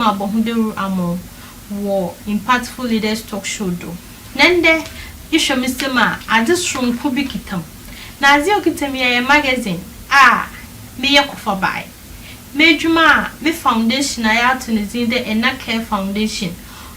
abohuderu amo wo impactful leaders talk show do nende yisho misema ade sonko bi kitam na ade okitam ye magazine me ye kofa bai mejuma me foundation ya to ne de enake foundation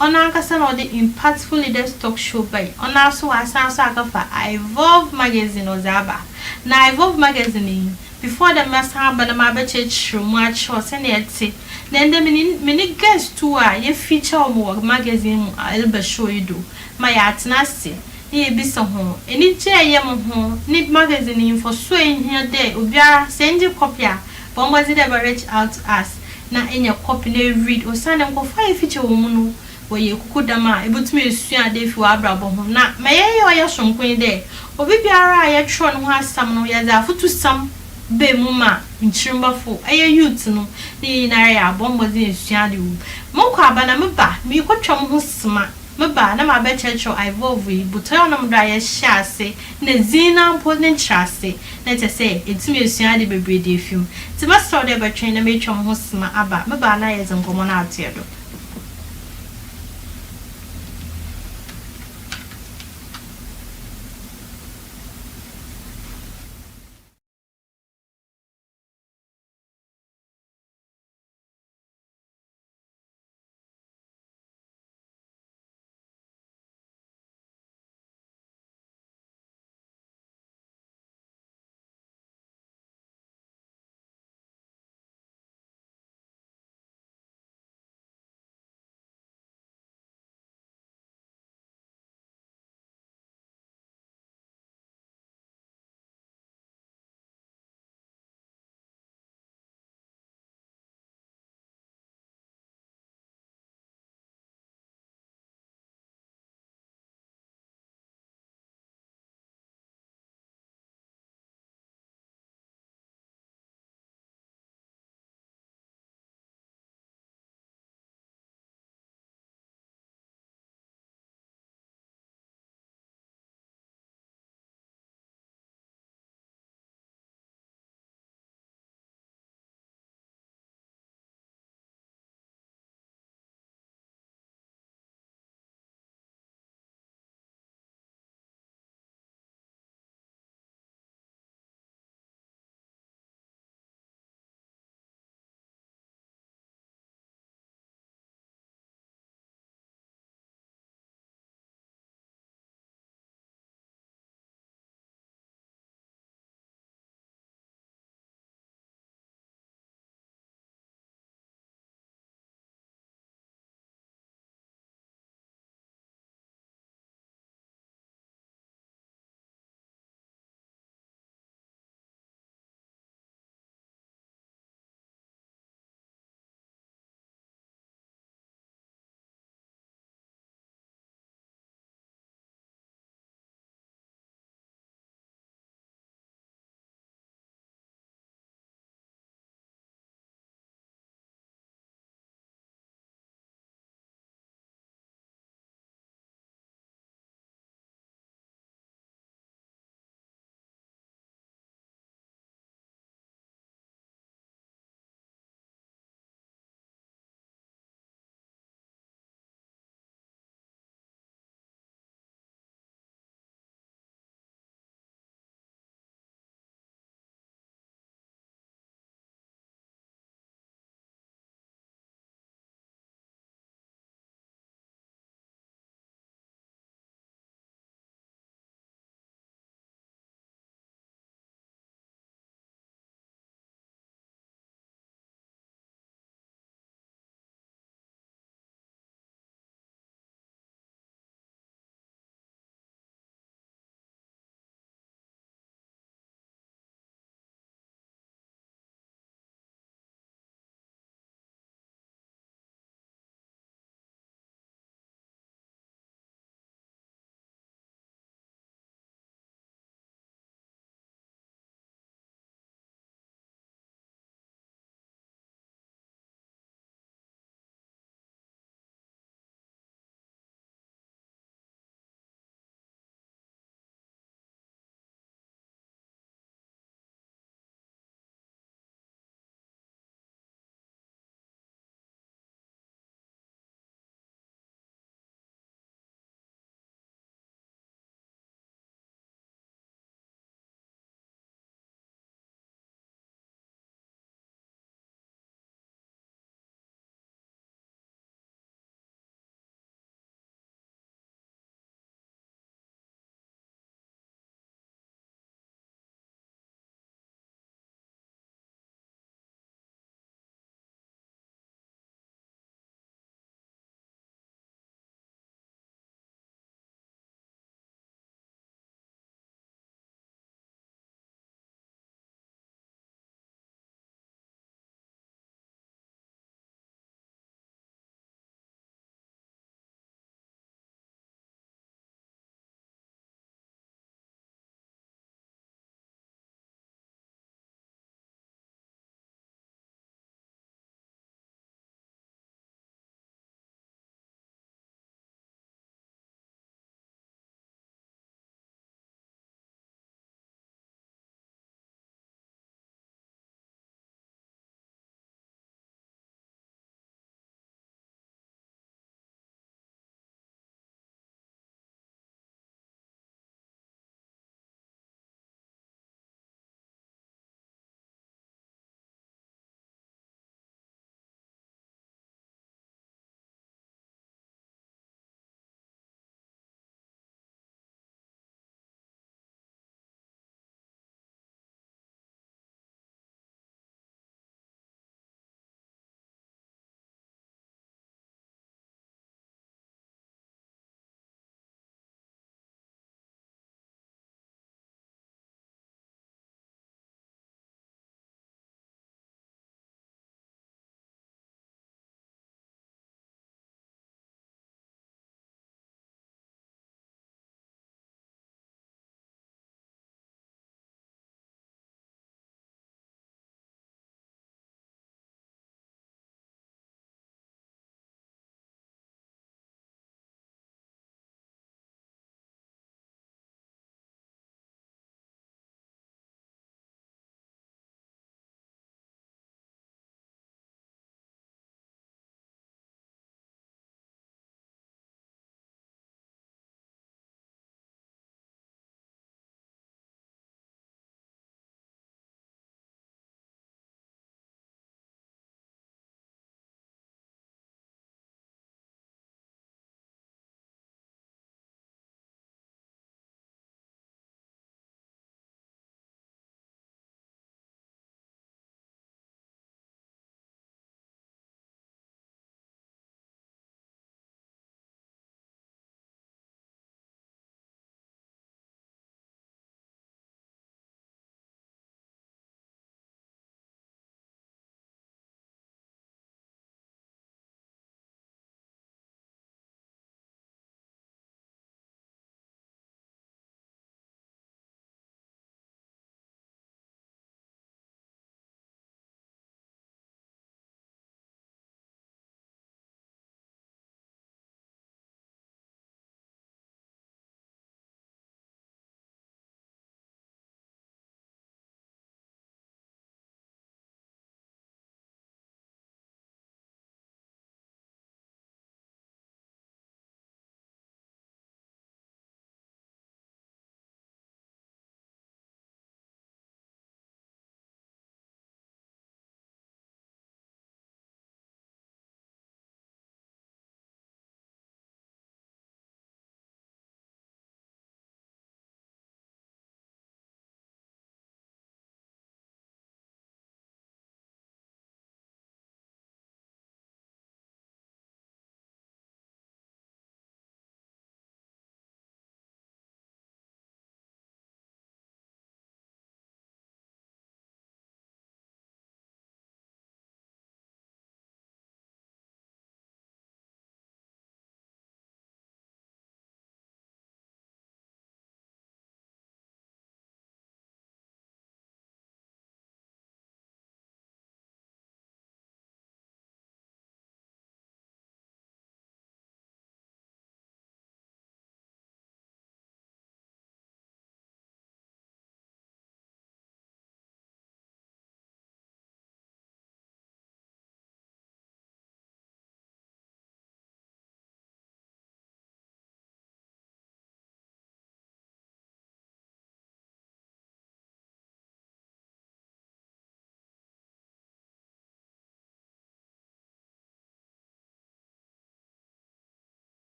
ona akasa na the impactful leaders talk show bai ona so asanso akafa evolve magazine ozaba na evolve magazine before the master but ma be church much or senate then the mini guest to ye feature mo magazine mu alba show you do my atna se ye bi so ho eni je ye mo ho ni magazine for so in here there obiara send you copy a but was it ever reach out to us na enya copy na read o san dem ko fa feature wo mu no we ye kukudama ebutumi esua de fi wa abrabo ho na meye ye sonkwen de obi biara ye tro no ho asam no ye za fotu sam be muma nchimbafo eye youth no ni na ya bombozi esua de wo mo kwa aba na meba mi kwatwam ho sma meba na ma be checho evolve butoyo no mda ye hyase na zina mpo ne nchase na te se etumi esua de bebre de film ti ma so de be twen na me twam ho sma aba meba na ye zenkomo na atedo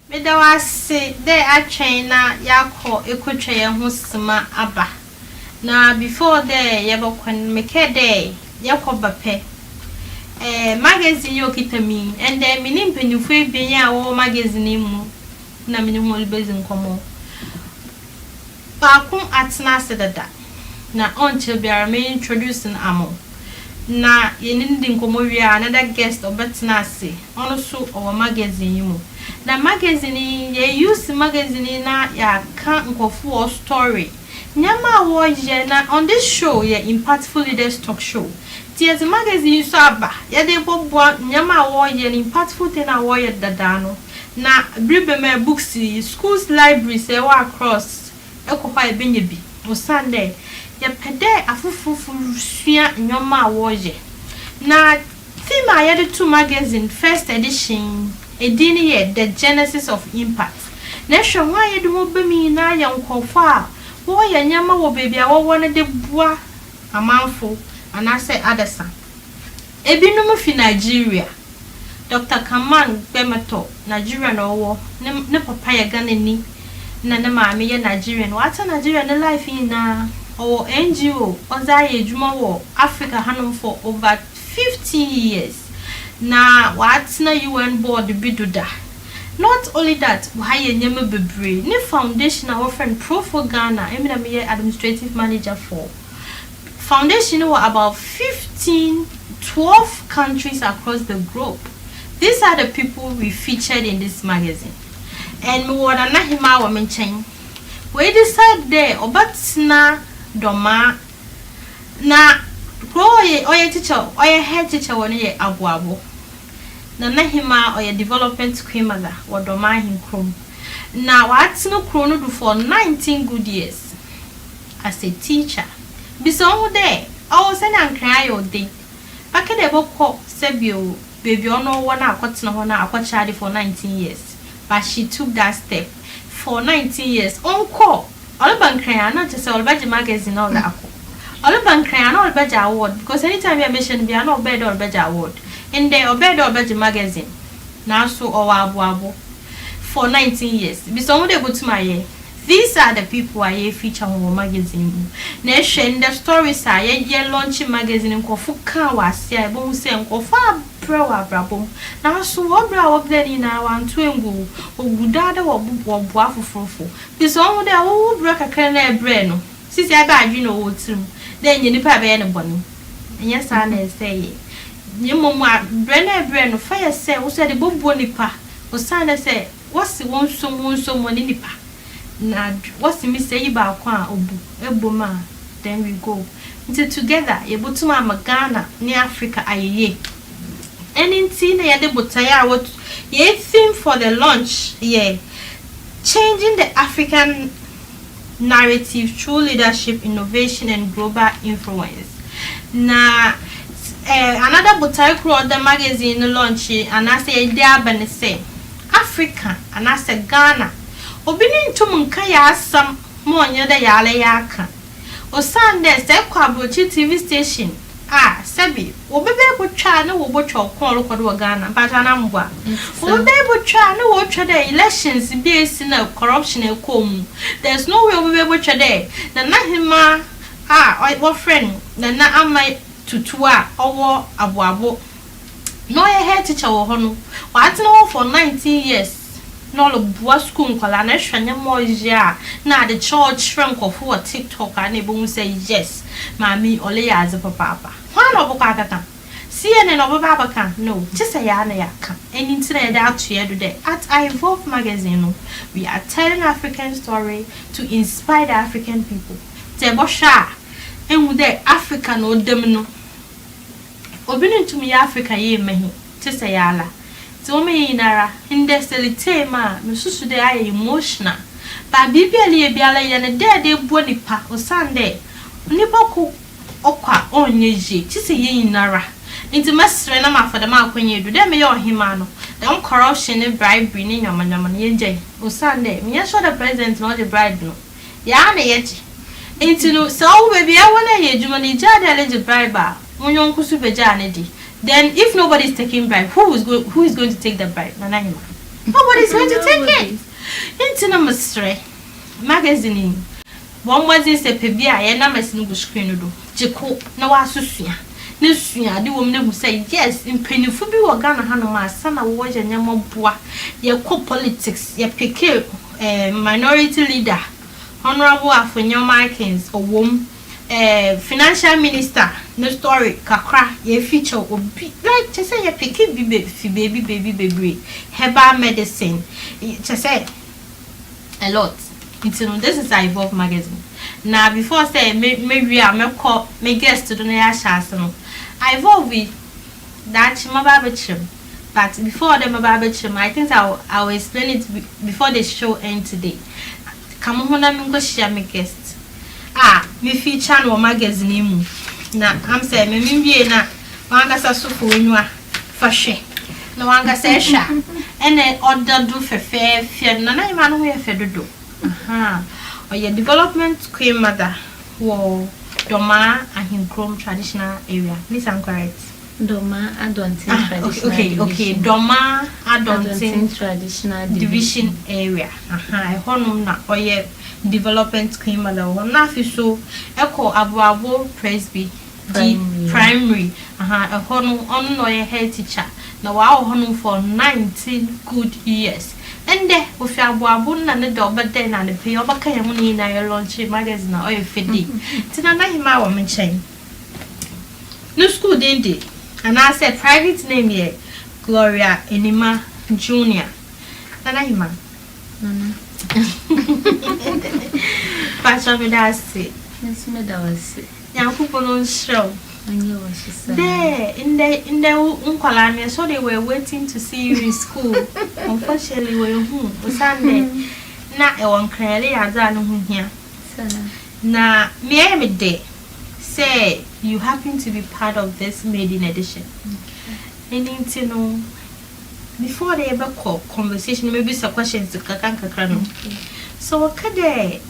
Me da wase de atwen na yakọ ekotwa ye ho sima aba. Na before there yebokon meke de yakọ bape. Magazine yo kitami and then mini mpenifo ebenya wo magazine mu na mini ho libezi nkomo. Ba kun atna sedada. Na until biara me introducing amo. Na yenindi nkomo wi another guest obetna ase. Ono so our magazine mu. Na magazine ye use magazine na ya kan nkofo story. Nyama wo je na on this show ye impactful leaders talk show. There's a magazine so aba. Ye de bobo nyama wo ye impactful thing na wo ye dada no. Na bribe me books schools libraries e wa across ekopha ebenye bi. O Sunday ye pede afufufu sua nyama wo ye. Na theme a ye de two magazine first edition edini ye the genesis of impact. Na hwe wa ye de mo bemi na ye nkofo a wo ye nyama wo baby a wo wona de bua amanfo anase adesa. Ebinum fi Nigeria. Dr. Kaman Bemeto, Nigeria no wo. Ne papa ye Ghana ni. Na ne maame ye Nigerian. Wata Nigeria ne life na o NGO oza ye djuma wo Africa hanom for over 15 years. Na watna UN board biduda. Not only that, why ye nyeme bebre. Ne foundation our friend Pro for Ghana. Emi na me administrative manager for. Foundation were about 12 countries across the globe. These are the people we featured in this magazine. And we were na hima wa menchen. We decide there obatsna doma na oye teacher, oye head teacher woni ye abuabo. Na hima oye development queen mother wa doma him krom. Na watsno krono do for 19 good years as a teacher. Biso there, I was an cry all day. Back at the book, Sebio, baby, or no one, I got no one, I got child for 19 years. But she took that step for 19 years. On call, all about crying, not just all about the magazine or that. All about crying, all about the award, because anytime you mention, we are not bed or better award. And they obeyed or better magazine. Now, so, or abu for 19 years. Biso, they go to my year. These are the people I feature on magazine. Na share the stories are ye launching magazine ko fuka wase e bo se nko fa brawa brabom. Na so obra obdani na wantu engu ogudada wo boa fofofo. Bi so ho de wo bra kakra na ebre no. Sisi aba adwi no wo tirim. Den ye nipa be ye ne boni. Enya sa na say ye momu bre na ebre no fa ye se wo se de bobo nipa. O sa na say wasi wonsom woni nipa. Na what's me say ba kwa obu eboma then we go into together ye botuma magana ni Africa ayeye anything na ye de botaya what ye theme for the launch yeah changing the African narrative through leadership innovation and global influence na another botaya crew the magazine launch and I say they are say Africa and I say Ghana Obini ntum nka ya asam mo onye de yale ya aka. O Sunday se kwa Abrochi TV station. Sebi, obebe botwa na wo botwa kon record wo Ghana, pata na mbwa. Obebe botwa na wo twa the elections bi esi na corruption e kom. There's no way obebe botwa there. Na hima what friend na amai tutua owo aboabo. No ye head teacher wo hono. Wa atena for 19 years. No lo bua school nkola na hwanya moje na the church friend of for TikTok and ebo say yes mami ole ya aze papa why no boko akata CNN no baba kan no just say ya na ya kan any internet that to do there at I Evolve magazine no we are telling African story to inspire the African people te bo sha enwu there Africa no dem no obi ntumi ya Africa ye mehi te say ya la so me inara in the selitema me susu de aye emotional ba bibiali e biala ye ne de bo nipa o Sunday nipa ko okwa onyeje ti se ye inara nti masre na mafada ma akonye du de me ye ohima no dem corruption and bribery ni nyamanyama ne ye o Sunday me show the president no the bribe no ya na ye ji nti no so we bia wona ye djuma ni jade ale je bribe onyon kusu beja ne di. Then if nobody is taking bribe, who is going to take the bribe? Nanahima. Nobody's going to take it. Into no mystery. Magazine. One was this a pebia, and I'm a single screen. Jaco, no asusua. No sooner, the woman who say yes, in Pennyfubi or Ghana Hanoma, son of watch and Yamoboa, your co politics, your piquet, minority leader, honorable Afonyo Markins, or womb, financial minister, no story, Kakra, your feature will be like to say a piquet baby, herbal medicine. To say a lot. It's this is I Evolve magazine. Now before I say maybe I call my guest to the Nashasano. I Evolve that mobile but before the mobile I think I'll explain it before the show end today. Come on, I'm going to share my guest. Me feature no magazine. Now I'm saying maybe na wanga sa so for you fashion. No wanga say sha. And then order do fefe na na man who fe do. Or your development queen mother wo Doma Ahinkrom traditional area. Please I'm correct. Doma Adontin traditional. Okay. Doma Adontin traditional division area. I honum na or your development queen mother. One nafi so echo Abuabo Presby primary. A honum on no your head teacher. Now wow honum for 19 good years. And there, with your baboon and the dog, but then and the pay over Kayamuni in your launch magazine or your fiddy. Tina Nahima woman chain. No school didn't and I said private name here, Gloria Enima Junior. Nahima. Pastor Medasi. Miss Medawasi. Young people on show. There in the Uncolania, so they were waiting to see you in school. Unfortunately, we're home Sunday. Not a one clearly as I know here. Now, me day say you happen to be part of this maiden edition. I need to know before they ever call conversation, maybe some questions to Kakanka. So, what could they?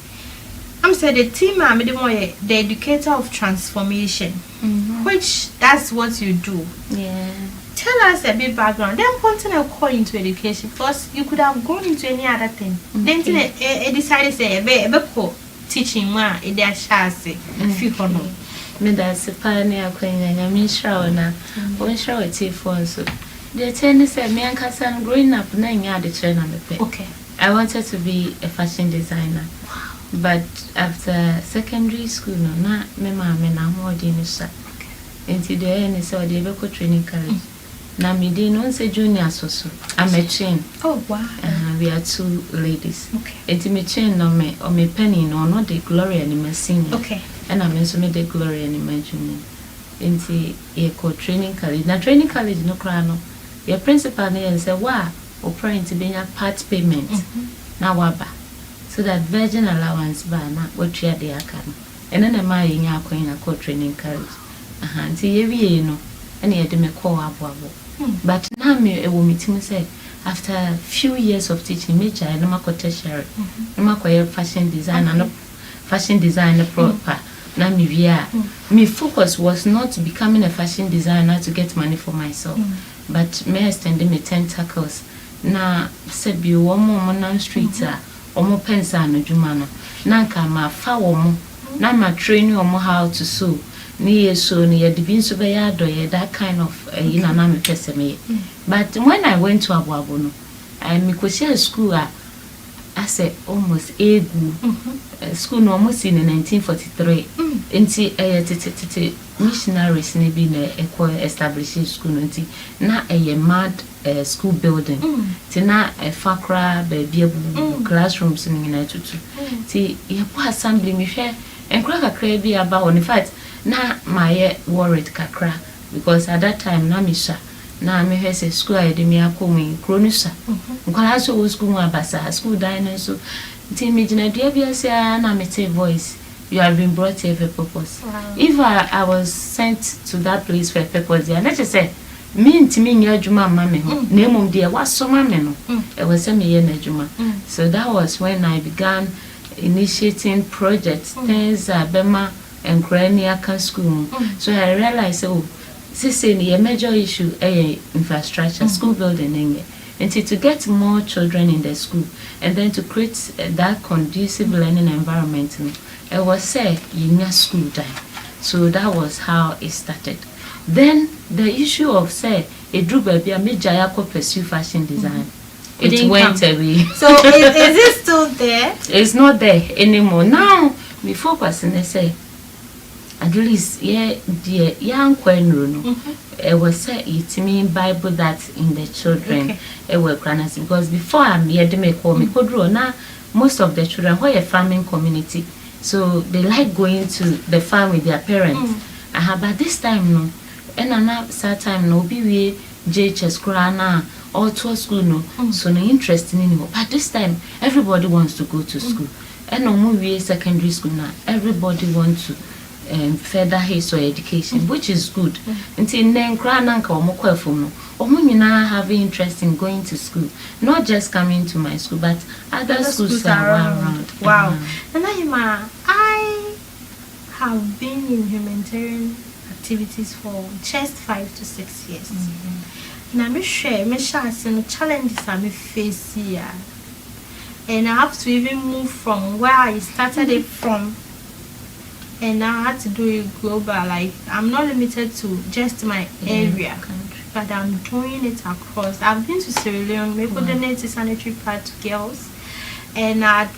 I'm saying the team I'm the educator of transformation, which that's what you do. Yeah. Tell us a bit background. Then pointing a call into education because you could have gone into any other thing. Then they decided to say a teaching ma in their chassis. Few honor. Me that's a pioneer queen and I mean shroud one shroud for so. The tennis said me and Cassan growing up 9 years the trainer. Okay. I wanted to be a fashion designer. But after secondary school, no, my mom and I'm more dinner. Until the end, so they were training college. Now, me didn't want to junior so. I'm a chain. Oh, wow. We are 2 ladies. Okay. It's me chain or me penny, no, not the Gloria and my senior. Okay. And I'm also made the Gloria and my junior. Into a training college. Now, training college, no crown. Your principal there said, wow, or praying to be a part payment. Now, waba. So that virgin allowance ban what you are there can. And then am I in your coin a training college. Until you know, and you had to make call up. But now me a woman said after a few years of teaching major and I'm a tertiary, I'm a fashion design and fashion designer proper. Now me focus was not becoming a fashion designer to get money for myself, but me extending my tentacles. Now said be one more on streets. Omo pensa no dwuma no nanka ma fa wo mo na ma train omo how to sew ni yeso ni ye de so be ya do ye that kind of na me pese me. But when I went to Abuabo no I me kwesi school I said almost egu school no almost in 1943 enti missionaries ni bi na establishing school no enti na mad school building tina fakra baby classrooms in tutu ti ye po assembly mi hwe enkra kakra bi aba on in fact na my worried kakra because at that time na misha na me hwe say school I de me akomi kronusa nkwala so school mu abasa school dine so ti me gina dua bia sia na me take voice you have been brought here for a purpose. Wow. If I was sent to that place for a purpose, yeah, let's just say me to me nya juma mame ho na emom de wa so mame no e was say me ye na juma. So that was when I began initiating projects things bema and Krania school. So I realized oh sisi ni a major issue infrastructure school building nge And to get more children in the school and then to create that conducive learning environment, it was say in your school time. So that was how it started. Then the issue of say a drew baby a major pursue fashion design. It went away. So is it still there? It's not there anymore. Now we focus and they say at least dear young no. It was say it mean Bible that in the children it were grandmas because before I'm here to make home now most of the children who are a farming community, so they like going to the farm with their parents. But this time no, and another time no be we JHS Krana or to school no, so no interest in anymore. But this time everybody wants to go to school. And no more secondary school now. Everybody wants to further his or education, which is good. Until then, Krananka or Mokwefum, or Munina having interest in going to school, not just coming to my school, but other schools around. Wow. And I have been in humanitarian activities for just 5 to 6 years. And I'm sure some challenges I'm facing here. And I have to even move from where I started it from. And now I had to do it global. Like I'm not limited to just my area, but I'm doing it across. I've been to Sierra Leone, we coordinate sanitary pad to girls, and I've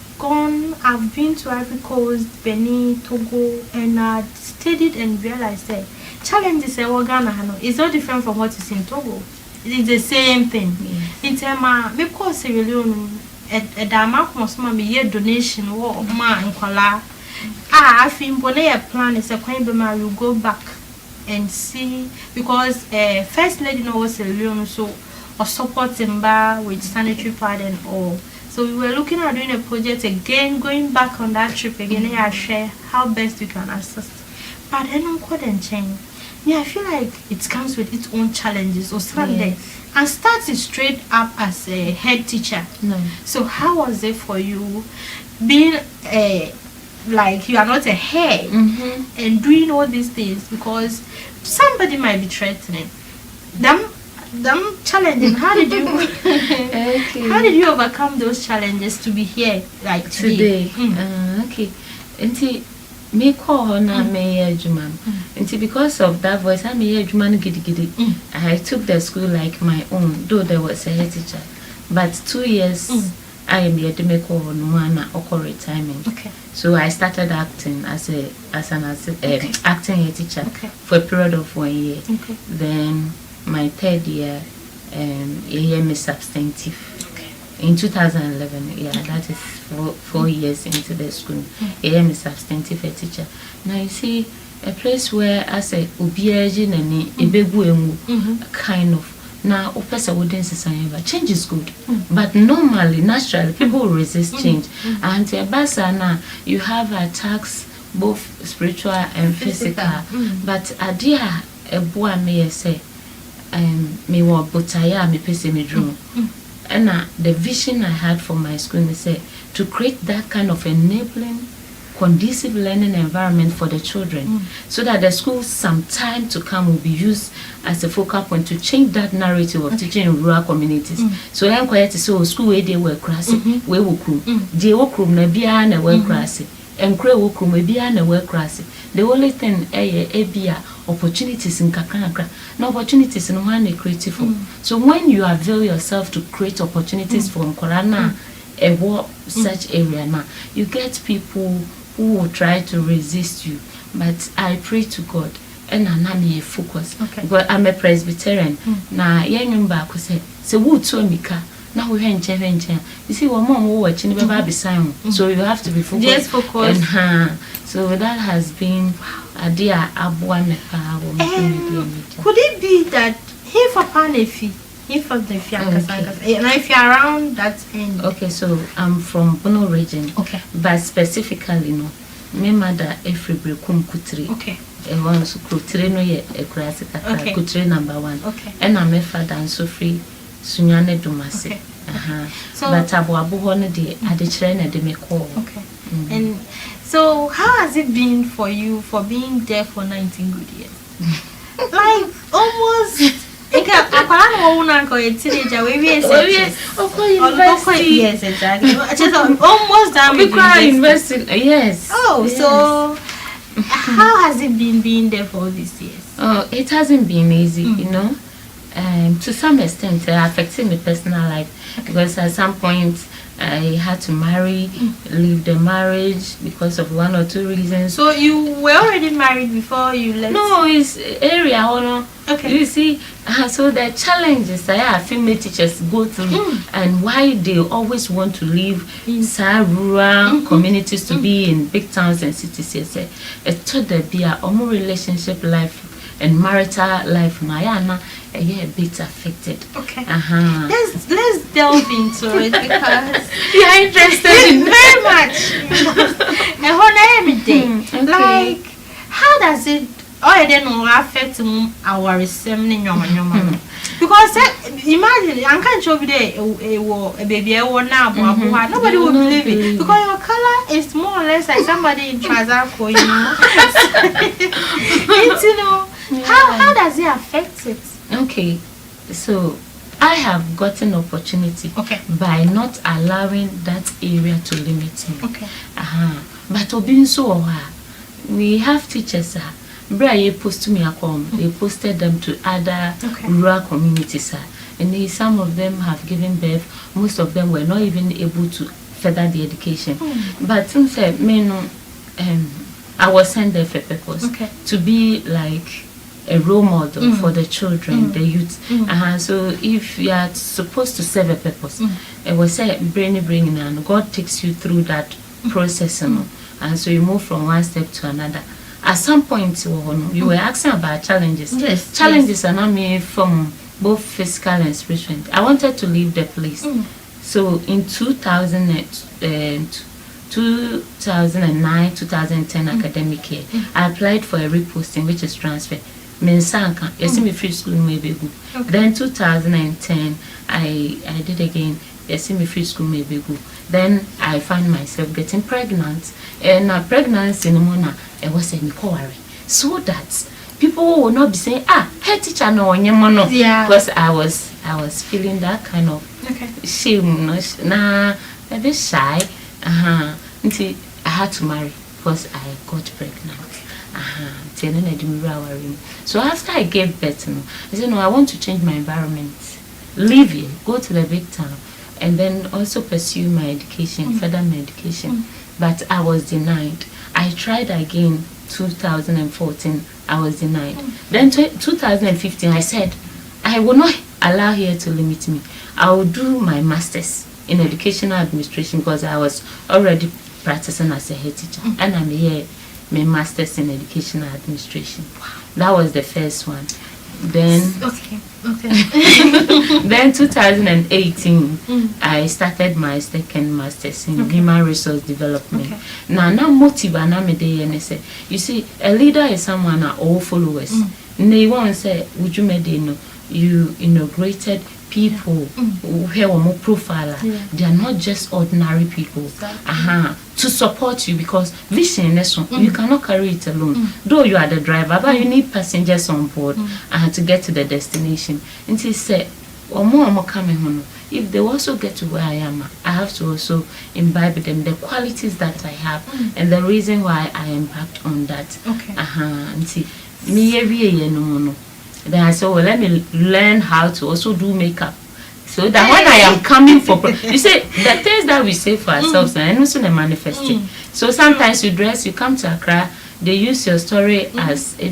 been to Ivory Coast, Benin, Togo, and I studied and realized that challenges in Ghana is not different from what is in Togo. It's the same thing. In terms because Sierra Leone, a dama kuma me year donation or ma in Kuala. I think when a plan is a coin will go back and see because first lady was a Leon so or supporting bar with sanitary pad and all. So we were looking at doing a project again, going back on that trip again. I share how best we can assist. But then I'm quite change. Yeah, I feel like it comes with its own challenges or something. And starting straight up as a head teacher. So how was it for you being like you are not a head and doing all these things because somebody might be threatening them challenging. How did you how did you overcome those challenges to be here like today? Okay, until me call her na me Juman until because of that voice I me Juman giddy. I took the school like my own, though there was a head teacher, but 2 years I am here to make or retirement. So I started acting as an acting head teacher for a period of 1 year. Then my 3rd year, Miss Substantive. In 2011, that is 4 years into the school. Miss Substantive head teacher. Now you see a place where I say ubiaji nani ebegu kind of. Now, change is good, but normally, naturally, people will resist change. And now you have attacks, both spiritual and physical. But adia a boy may say, me wa butaya me pese me drum. And the vision I had for my school is to create that kind of enabling, conducive learning environment for the children, so that the school some time to come will be used as a focal point to change that narrative of teaching in rural communities. So I'm quiet to say school where they were crassy, where we could, they work room na bia na work crassy, and cray work room bia na work crassy. The only thing bia opportunities in Kakranakra, no opportunities in one creative. So when you avail yourself to create opportunities from Korana, a war such area now, you get people who will try to resist you, but I pray to God and I'm focus. But I'm a Presbyterian. Now, young back say, "Wood to Mika." Now we you see, one more watching the baby sign, so you have to be focused. Yes, focused. So that has been a dear Abuan. Could it be that if a panefi? If of the and if you're around that end. Okay, so I'm from Bono region. But specifically, no, my mother Efribre Kum Kutri. Once Kutri no ye a classic Kutri number 1. And I'm a father and so free Sunyane Dumasi. So but Abu Hone de Adichene de Meko. And so how has it been for you for being there for 19 good years? Like almost Because I don't want to teenager. We yes, exactly. Just almost done with university. Yes. Oh, yes. So how has it been being there for all these years? Oh, it hasn't been easy, you know. To some extent, it affected my personal life because at some point I had to marry, leave the marriage because of one or two reasons. So you were already married before you left? No, it's area, no. Okay. You see, so the challenges that female teachers go through and why they always want to leave rural communities to be in big towns and cities. It's to the be a relationship life and marital life Mayana a bit affected. Okay. Let's delve into it because you're interested in very much. A whole every day. Like how does it affect our reception? Because imagine I can't show you a baby nobody will believe it because your color is more or less like somebody in Trazarco, you know. How does it affect it? Okay, so I have gotten opportunity by not allowing that area to limit me. Okay. But being so we have teachers they posted them to other rural communities and some of them have given birth. Most of them were not even able to further the education. But since I was sent there for purpose to be like a role model for the children, the youth. So if you are supposed to serve a purpose, it was bringing and God takes you through that process, and so you move from one step to another. At some point, you were asking about challenges. Yes, challenges are not made from both physical and spiritual. I wanted to leave the place. So in 2009, 2010 academic year, I applied for a reposting, which is transfer. Mensanka, yes, me free school maybe good. Then 2010, I did again. Yes, me free school maybe good. Then I found myself getting pregnant, and pregnancy no more. It was a worry, so that people will not be saying, her teacher no one because I was feeling that kind of shame, a bit shy. Until I had to marry because I got pregnant. So after I gave birth, I said, no, I want to change my environment, leave here, go to the big town, and then also pursue my education, further my education. But I was denied. I tried again 2014, I was denied. Then 2015, I said, I will not allow here to limit me. I will do my master's in educational administration because I was already practicing as a head teacher, and I'm here. My master's in educational administration. That was the first one. Then then 2018 I started my second master's in human resource development. Now motive and say, you see, a leader is someone all followers. They won't say, would you you inaugurated people who have a more profile. They are not just ordinary people. To support you because vision is you cannot carry it alone. Though you are the driver, but you need passengers on board to get to the destination. And he said, or more coming home. If they also get to where I am, I have to also imbibe them the qualities that I have and the reason why I embarked on that. And see, me every year no. Then I said, well, let me learn how to also do makeup. So that when I am coming for... you see, the things that we say for ourselves, and also the manifesting. So sometimes you dress, you come to Accra, they use your story as a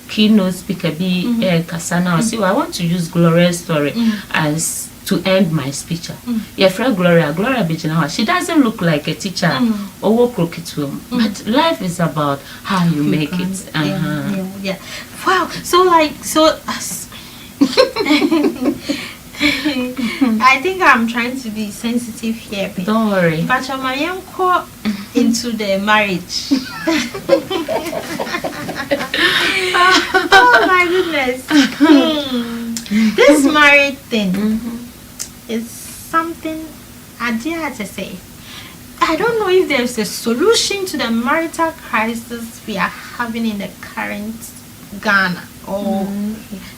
keynote speaker, Kasana, or say, well, I want to use Gloria's story as to end my speech. Yeah, friend Gloria Bijinawa, she doesn't look like a teacher or work but life is about how you make it. Yeah. Wow. So I think I'm trying to be sensitive here. Don't worry. But I am caught into the marriage. Oh my goodness. This marriage thing is something I dare have to say. I don't know if there's a solution to the marital crisis we are having in the current Ghana or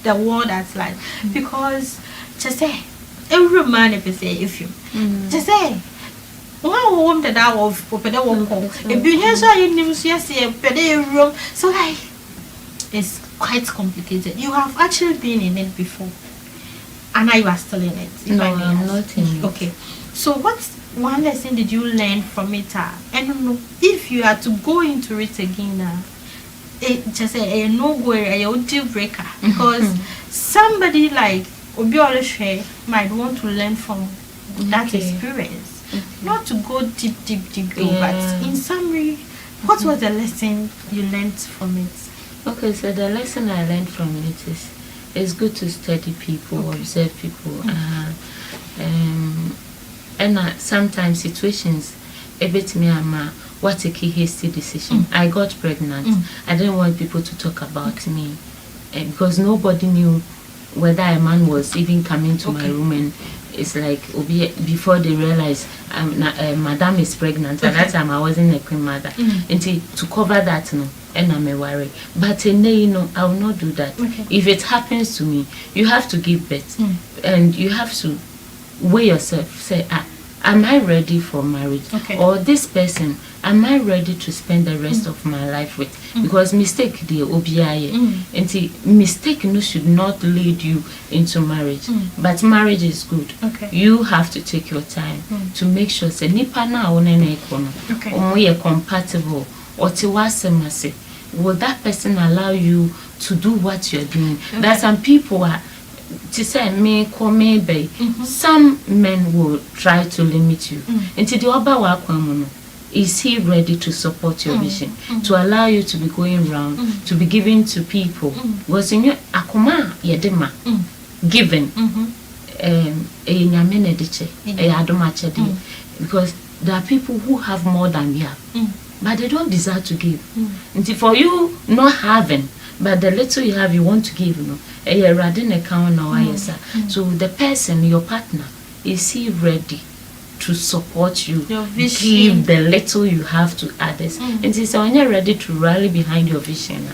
the world at large. Because just say every man if you say if you just say one woman that I was for the one if you hear so in news yes room, so like it's quite complicated. You have actually been in it before and now you are still in it. No, I'm not in it. Okay, so what one lesson did you learn from it? I don't know if you had to go into it again. It just a no-go area, a deal breaker, because somebody like Obioleshe might want to learn from that experience, not to go deep, but in summary, what was the lesson you learned from it? Okay, so the lesson I learned from it is it's good to study people, observe people, and sometimes situations a bit me what a key hasty decision. I got pregnant. I didn't want people to talk about me because nobody knew whether a man was even coming to my room, and it's like before they realized madam is pregnant. At that time I wasn't a queen mother. And to cover that, and I'm a worry. But I will not do that. If it happens to me, you have to give birth, and you have to weigh yourself. Say, am I ready for marriage? Or this person, am I ready to spend the rest of my life with? Because mistake the OBI, and mistake should not lead you into marriage. But marriage is good. You have to take your time to make sure say nipa na onene kono we are compatible. Or will that person allow you to do what you're doing? There are some people to say me come be. Some men will try to limit you. Until the oba wa is he ready to support your vision, to allow you to be going around, to be giving to people? Because in your akoma yedema given because there are people who have more than we have. But they don't desire to give. Until for you not having, but the little you have, you want to give, So the person, your partner, is he ready to support you? Give the little you have to others. And so when you're ready to rally behind your vision,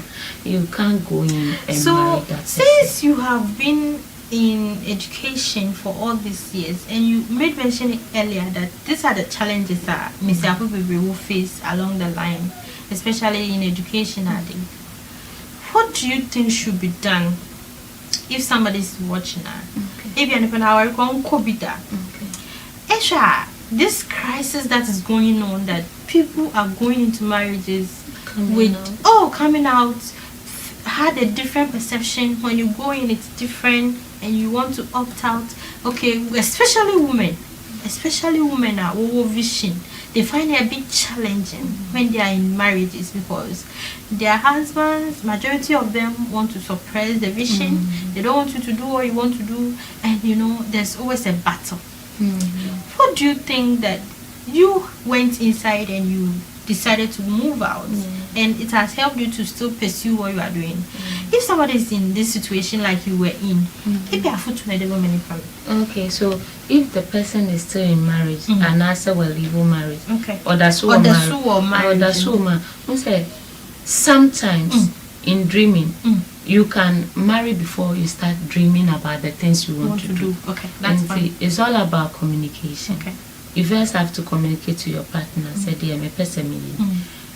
you can't go in and marry that person. Since you have been in education for all these years, and you made mention earlier that these are the challenges that Mr. Apobibi will face along the line, especially in education. What do you think should be done if somebody is watching now? This crisis that is going on, that people are going into marriages coming out, had a different perception. When you go in, it's different, and you want to opt out. Especially women are over vision. They find it a bit challenging when they are in marriages, because their husbands, majority of them, want to suppress the vision. They don't want you to do what you want to do, and there's always a battle. What do you think that you went inside and you decided to move out, and it has helped you to still pursue what you are doing? If somebody is in this situation like you were in, okay, so if the person is still in marriage and also will leave marriage, or that's sometimes in dreaming you can marry before you start dreaming about the things you want to do. That's fine. It's all about communication. You first have to communicate to your partner. Say, dear, me person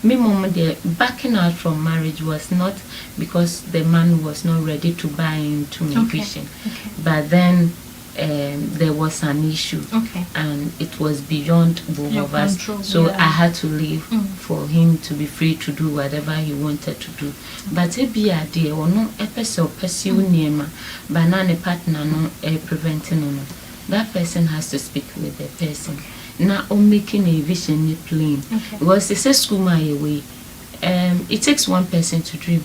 me mom, the backing out from marriage was not because the man was not ready to buy into my vision, but then there was an issue, and it was beyond both of us. So I had to leave for him to be free to do whatever he wanted to do. But if be a day or no episode pursue nema, banana partner no preventing no. That person has to speak with the person. Now, making a vision plain. Because it's a school my way. It takes one person to dream.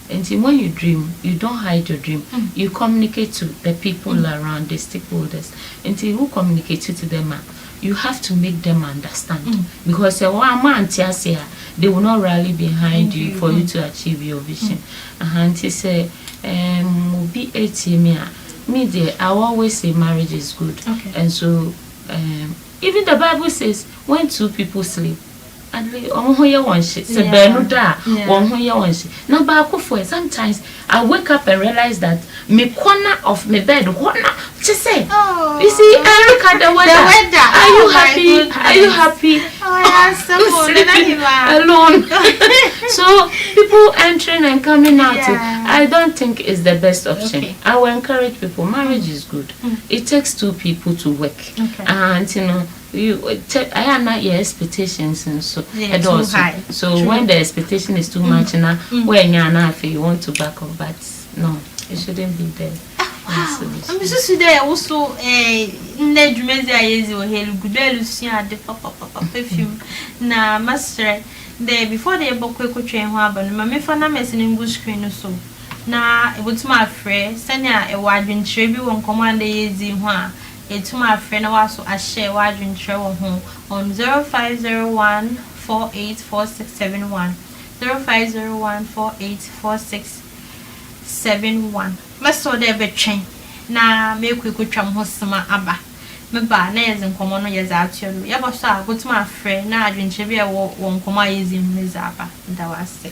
And when you dream, you don't hide your dream. You communicate to the people around, the stakeholders. And who communicate to them, you have to make them understand. Because they will not rally behind you for you to achieve your vision. And he said, be 18 me there, I always say marriage is good. And so even the Bible says when two people sleep, adli on ho ye won she se benu da won ho ye won she na ba akofo sometimes I wake up and realize that me corner of my bed corner she say you see I look at the weather. Are you happy? Are you happy? Oh yeah, alone. So people entering and coming out, I don't think is the best option. Okay. I will encourage people. Marriage is good. It takes two people to work, and you know. I am not your expectations and so too high. So when the expectation is too much now when you're not you want to back up, but no, it shouldn't be there. I'm just today also nne dwumezi ayezi o helu gudelu sua de papa perfume na master there before they bokwe kotwe ho abano ma me fa na mesi ni English screen no so na ebutuma afre sanya e wadwintre bi won command yezi ho a etuma afre na waso a share wadwintre wo ho on 0501 484671 0501484671 maso de betwen na mekwe kotwam ho sema aba meba na yezi nkomo no yezi atuelo yebo so a gotuma afre na adwinche bi e wo nkomo yezi mmeza aba ndawase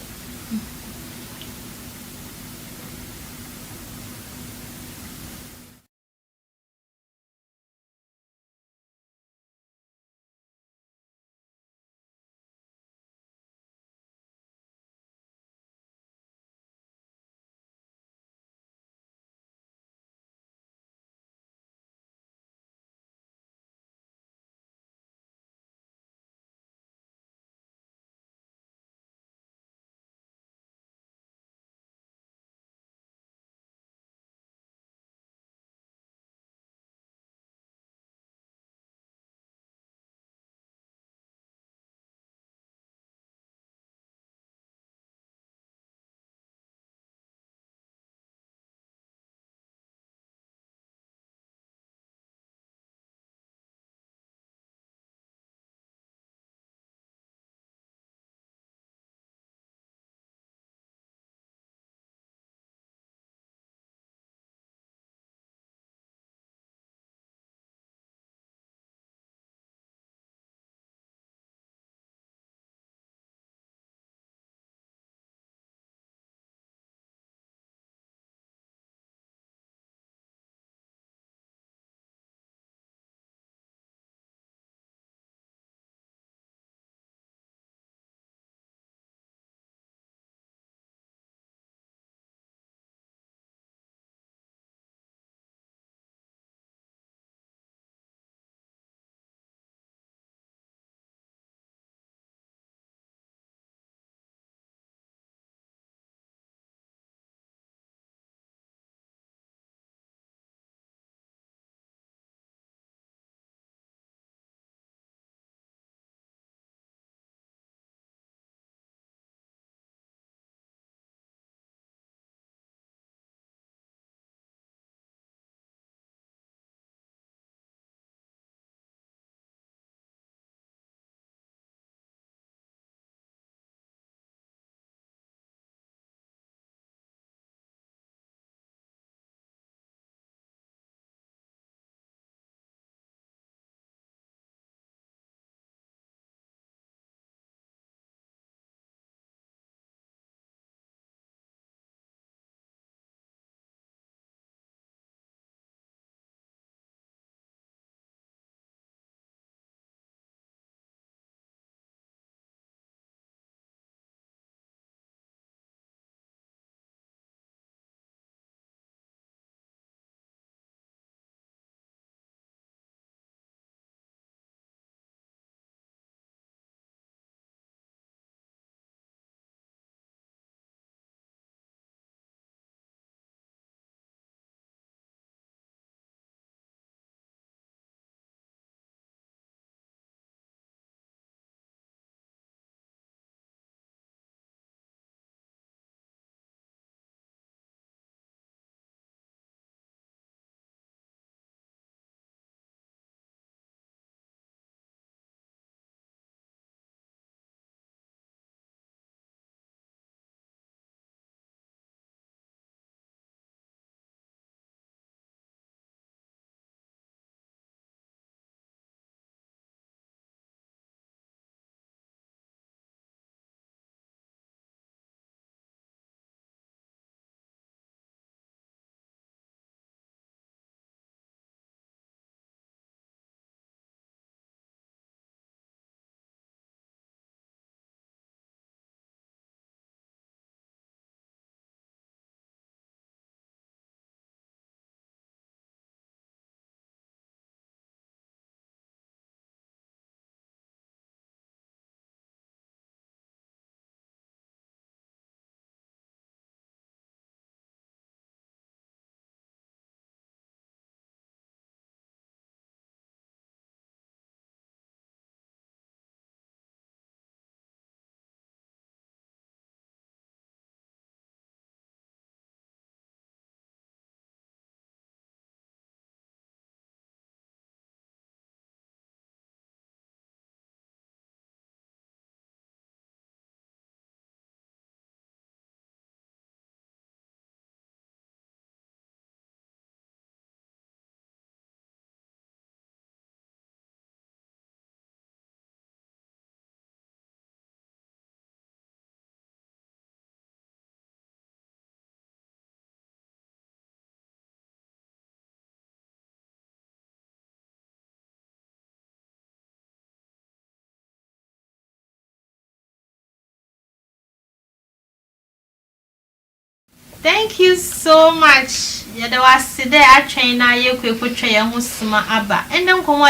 Thank you so much. There was today I train na ye kweku twa ye ho sima aba. And then come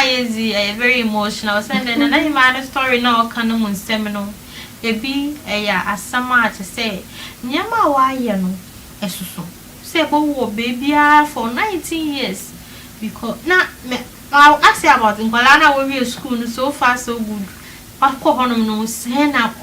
very emotional. Send na na man story na o kan mu nsem no. Ebi ya asama to say. Nyama wa ye no esusu. Say bo baby for 19 years because I'll ask you about Nkwalana we school so far so good. No say na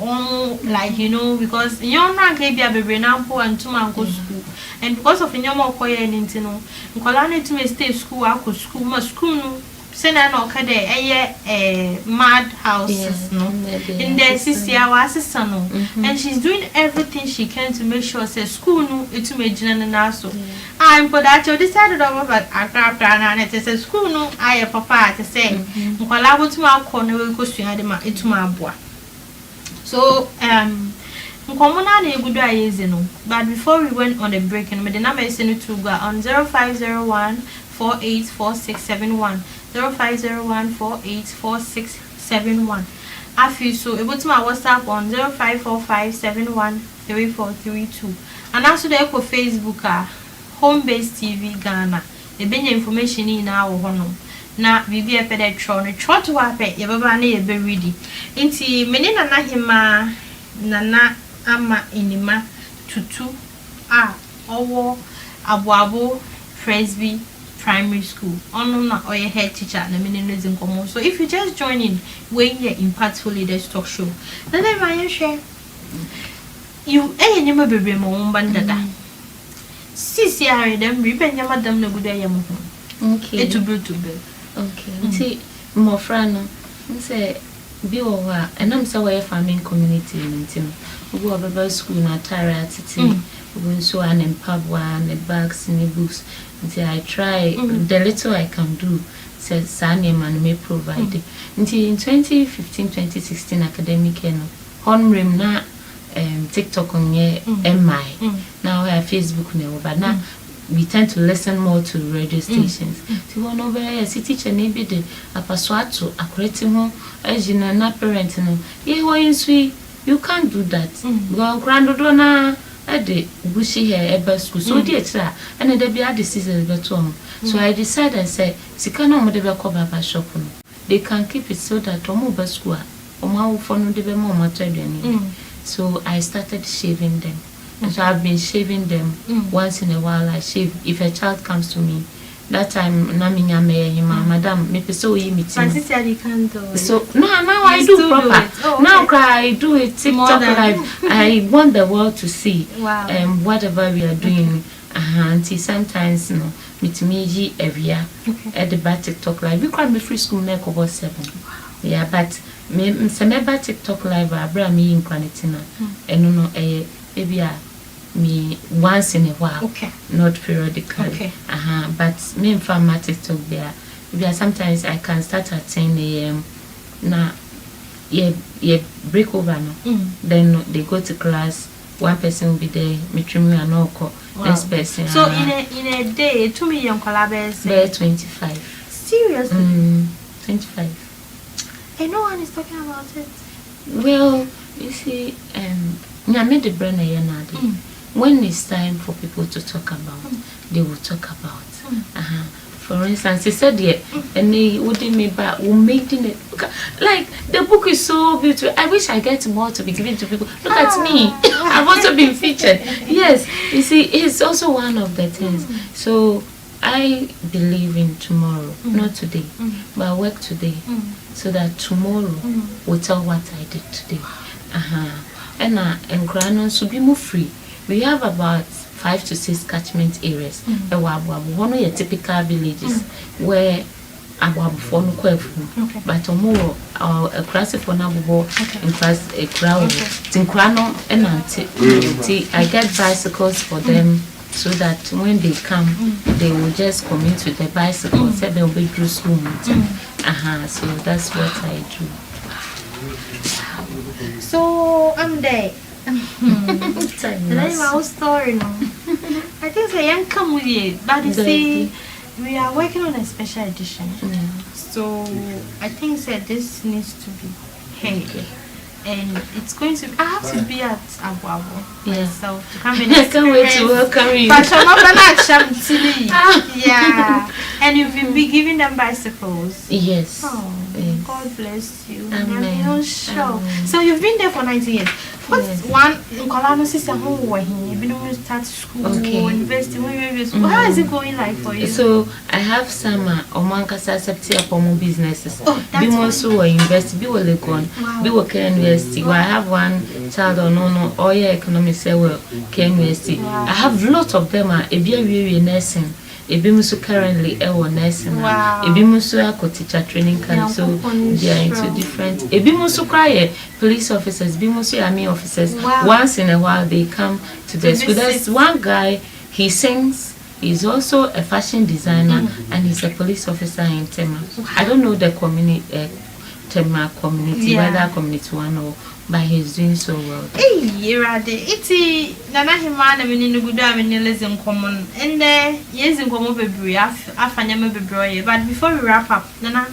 like because your rank be a baby now and to man go school and because of your more koye anything no Nkwalana to me stay school ako school ma school no say na no ka dey mad houses no in the sisi our sister no and she's doing everything she can to make sure say school no it me gina na so I'm for that you decided over akra na na say school no I papa to say Nkwalana go to ma ko na we go sua de ma etuma aboa so Nkomona na egudu ayeze no but before we went on a break and me the number is to go on 0501 484671 0501484671. Afi so able to my WhatsApp on 0545713432 and also the echo Facebook Home Base TV Ghana. The benya information in our hono na bibi e pede tro no tro to wape ye baba na ye be ready nti meni na hima nana ama inima tutu owo abuabo Fresby Primary School. Na oye head teacher na minutes in common. So if you just join in when you're Impactful Leaders Talk Show, then I share you nyama bebe mo bandada. Sisi are them riben nyama them na good ayam. Okay. To build. Okay. See mo frano. Say bi o wa enam say we farming community ntim. We go baba school na tara titi. We so an empabwa and bags and books. Until I try the little I can do, says Sanya man may provide. Until in 2015-2016 academic year, Honrim na TikTok on ye MI. Now we have Facebook now, but now we tend to listen more to radio stations. To one over here, see teacher maybe the apaswato, akretimo, as you know, not parent no. You can't do that. Go grandona. The bushy hair ever school so dear and then there be a decision better. So I decided and said, Sikano Modeva Coba shop. They can keep it so that Omo school or my phone de more material. So I started shaving them. And so I've been shaving them once in a while. I shave if a child comes to me. That time, Naminya me, madam, maybe so you meet. So now I do proper. Now I do it TikTok live. I want the world to see whatever we are doing. Until sometimes, meet me every year at the bad TikTok live. We can't be free school neck over 7. Yeah, but me some TikTok live. I bring me in Quanitina, and maybe me once in a while, not periodically. But me and from my TikTok there, sometimes I can start at 10 a.m. Now, break over now. Then they go to class. One person will be there. Me trim me and all. Next person. So in a day, 2 million collabs. There 25. Seriously? 25. And no one is talking about it. Well, you see, I made the brain a year. When it's time for people to talk about, they will talk about. For instance, he said, and they wouldn't make back, making it. Like, the book is so beautiful. I wish I get more to be given to people. Look at me. I've also been featured. Yes, you see, it's also one of the things. So, I believe in tomorrow, not today, but I work today, so that tomorrow will tell what I did today. And Granon should be more free. We have about 5 to 6 catchment areas. One of your typical villages where about before no but tomorrow a class for now in class a crowd Tinkrano and I get bicycles for them so that when they come they will just commute with the bicycle so they'll be through school. So that's what I do. So I'm there. That's my story now. I think I am come with you, but you see, we are working on a special edition. So I think that this needs to be heard. and it's going to. I have to be at Abuabo Yeah. myself to come in. I can't wait to welcome you. But I'm not yeah, and you've been giving them bicycles. Yes. Oh, Yes. God bless you. Amen. I'm sure. Amen. So you've been there for 19 years. What's Yes. one in Colorado sister who were here? You've been able to start school, Okay. university, How is it going like for you? So I have some Omankasa Septia Pomo businesses. Oh, that's Be also a university, be will Legon, Wow. be work university. Well, I have one child or no or yeah economics well university. Wow. I have lots of them are a be nursing. Ebimusu currently nursing. Wow. Ebimusu ako teacher training camp. So they are into different. Ebimusu cry police officers, Ebimusu army officers. Wow. Once in a while they come to the school. There's one guy, he sings. He's also a fashion designer and he's a police officer in Tema. I don't know the community, Tema community, whether community one or, but he's doing so well. Hey, you're at the iti Nana Himana meaning good is in common. And yes, in common baby, Afanyama baby. But before we wrap up, Nana,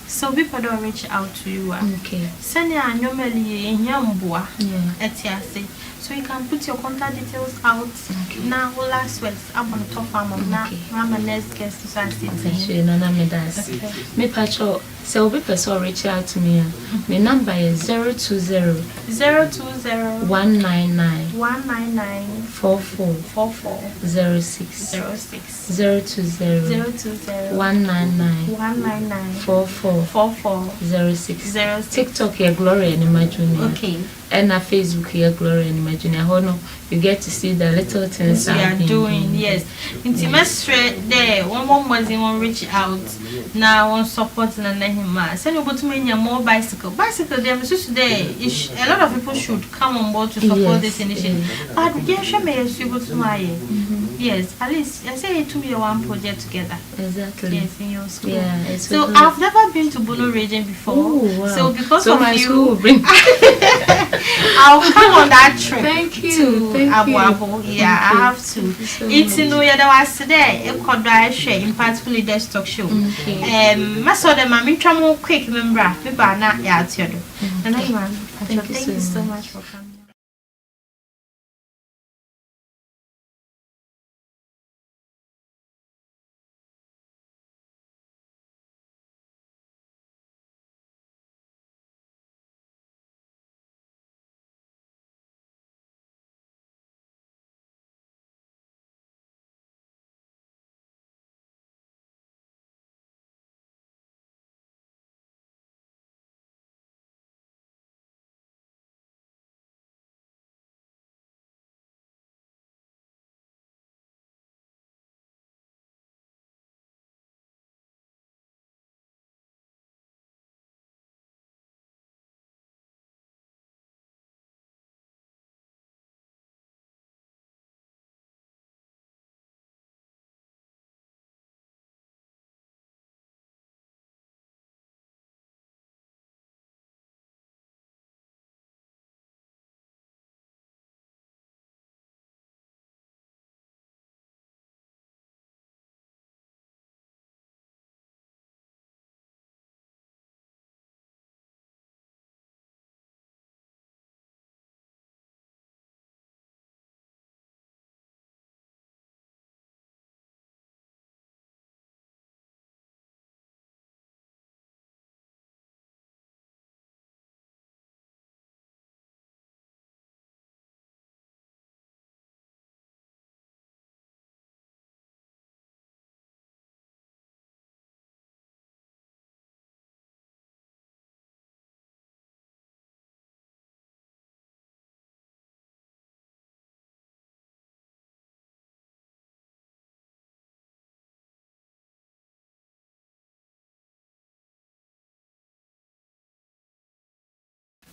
so people don't reach out to you. Okay. Sanya normally in Yambua, Yeah. Etiasi. So you can put your contact details out. Okay. Now, last words, I'm on top of now. Okay. I'm a next guest to start Actually, Nana Medas. Me pacho, so we person reach out to me. My number is 020 020 199 199 44 06 06 020 020 199 199 44 06 06. TikTok here Gloria and Imagine. Okay. And our Facebook here Gloria and Imagine. I hope you get to see the little things we are doing. Yes. Intimacy there. One was in one reach out. Now one support and let him send you to me more bicycle. Bicycle them so today a lot of people should come on board to support this initiative. But yes, she may able to my yes, at least I say it to be one project together. Exactly. Yes, in your school. Yeah, it's so so I've never been to Bono region before. Ooh, wow. So because so of my you, school will bring I'll come on that trip. Thank you. To Thank Abu you. Abu. Yeah, Thank I you. have to. Thank you so It's much. in the that was today. A quadra share in particularly this talk show. Okay. I saw them. I'm in trouble quick. Remember, people are not out here. And anyway, Thank thank you you so so much. much for coming.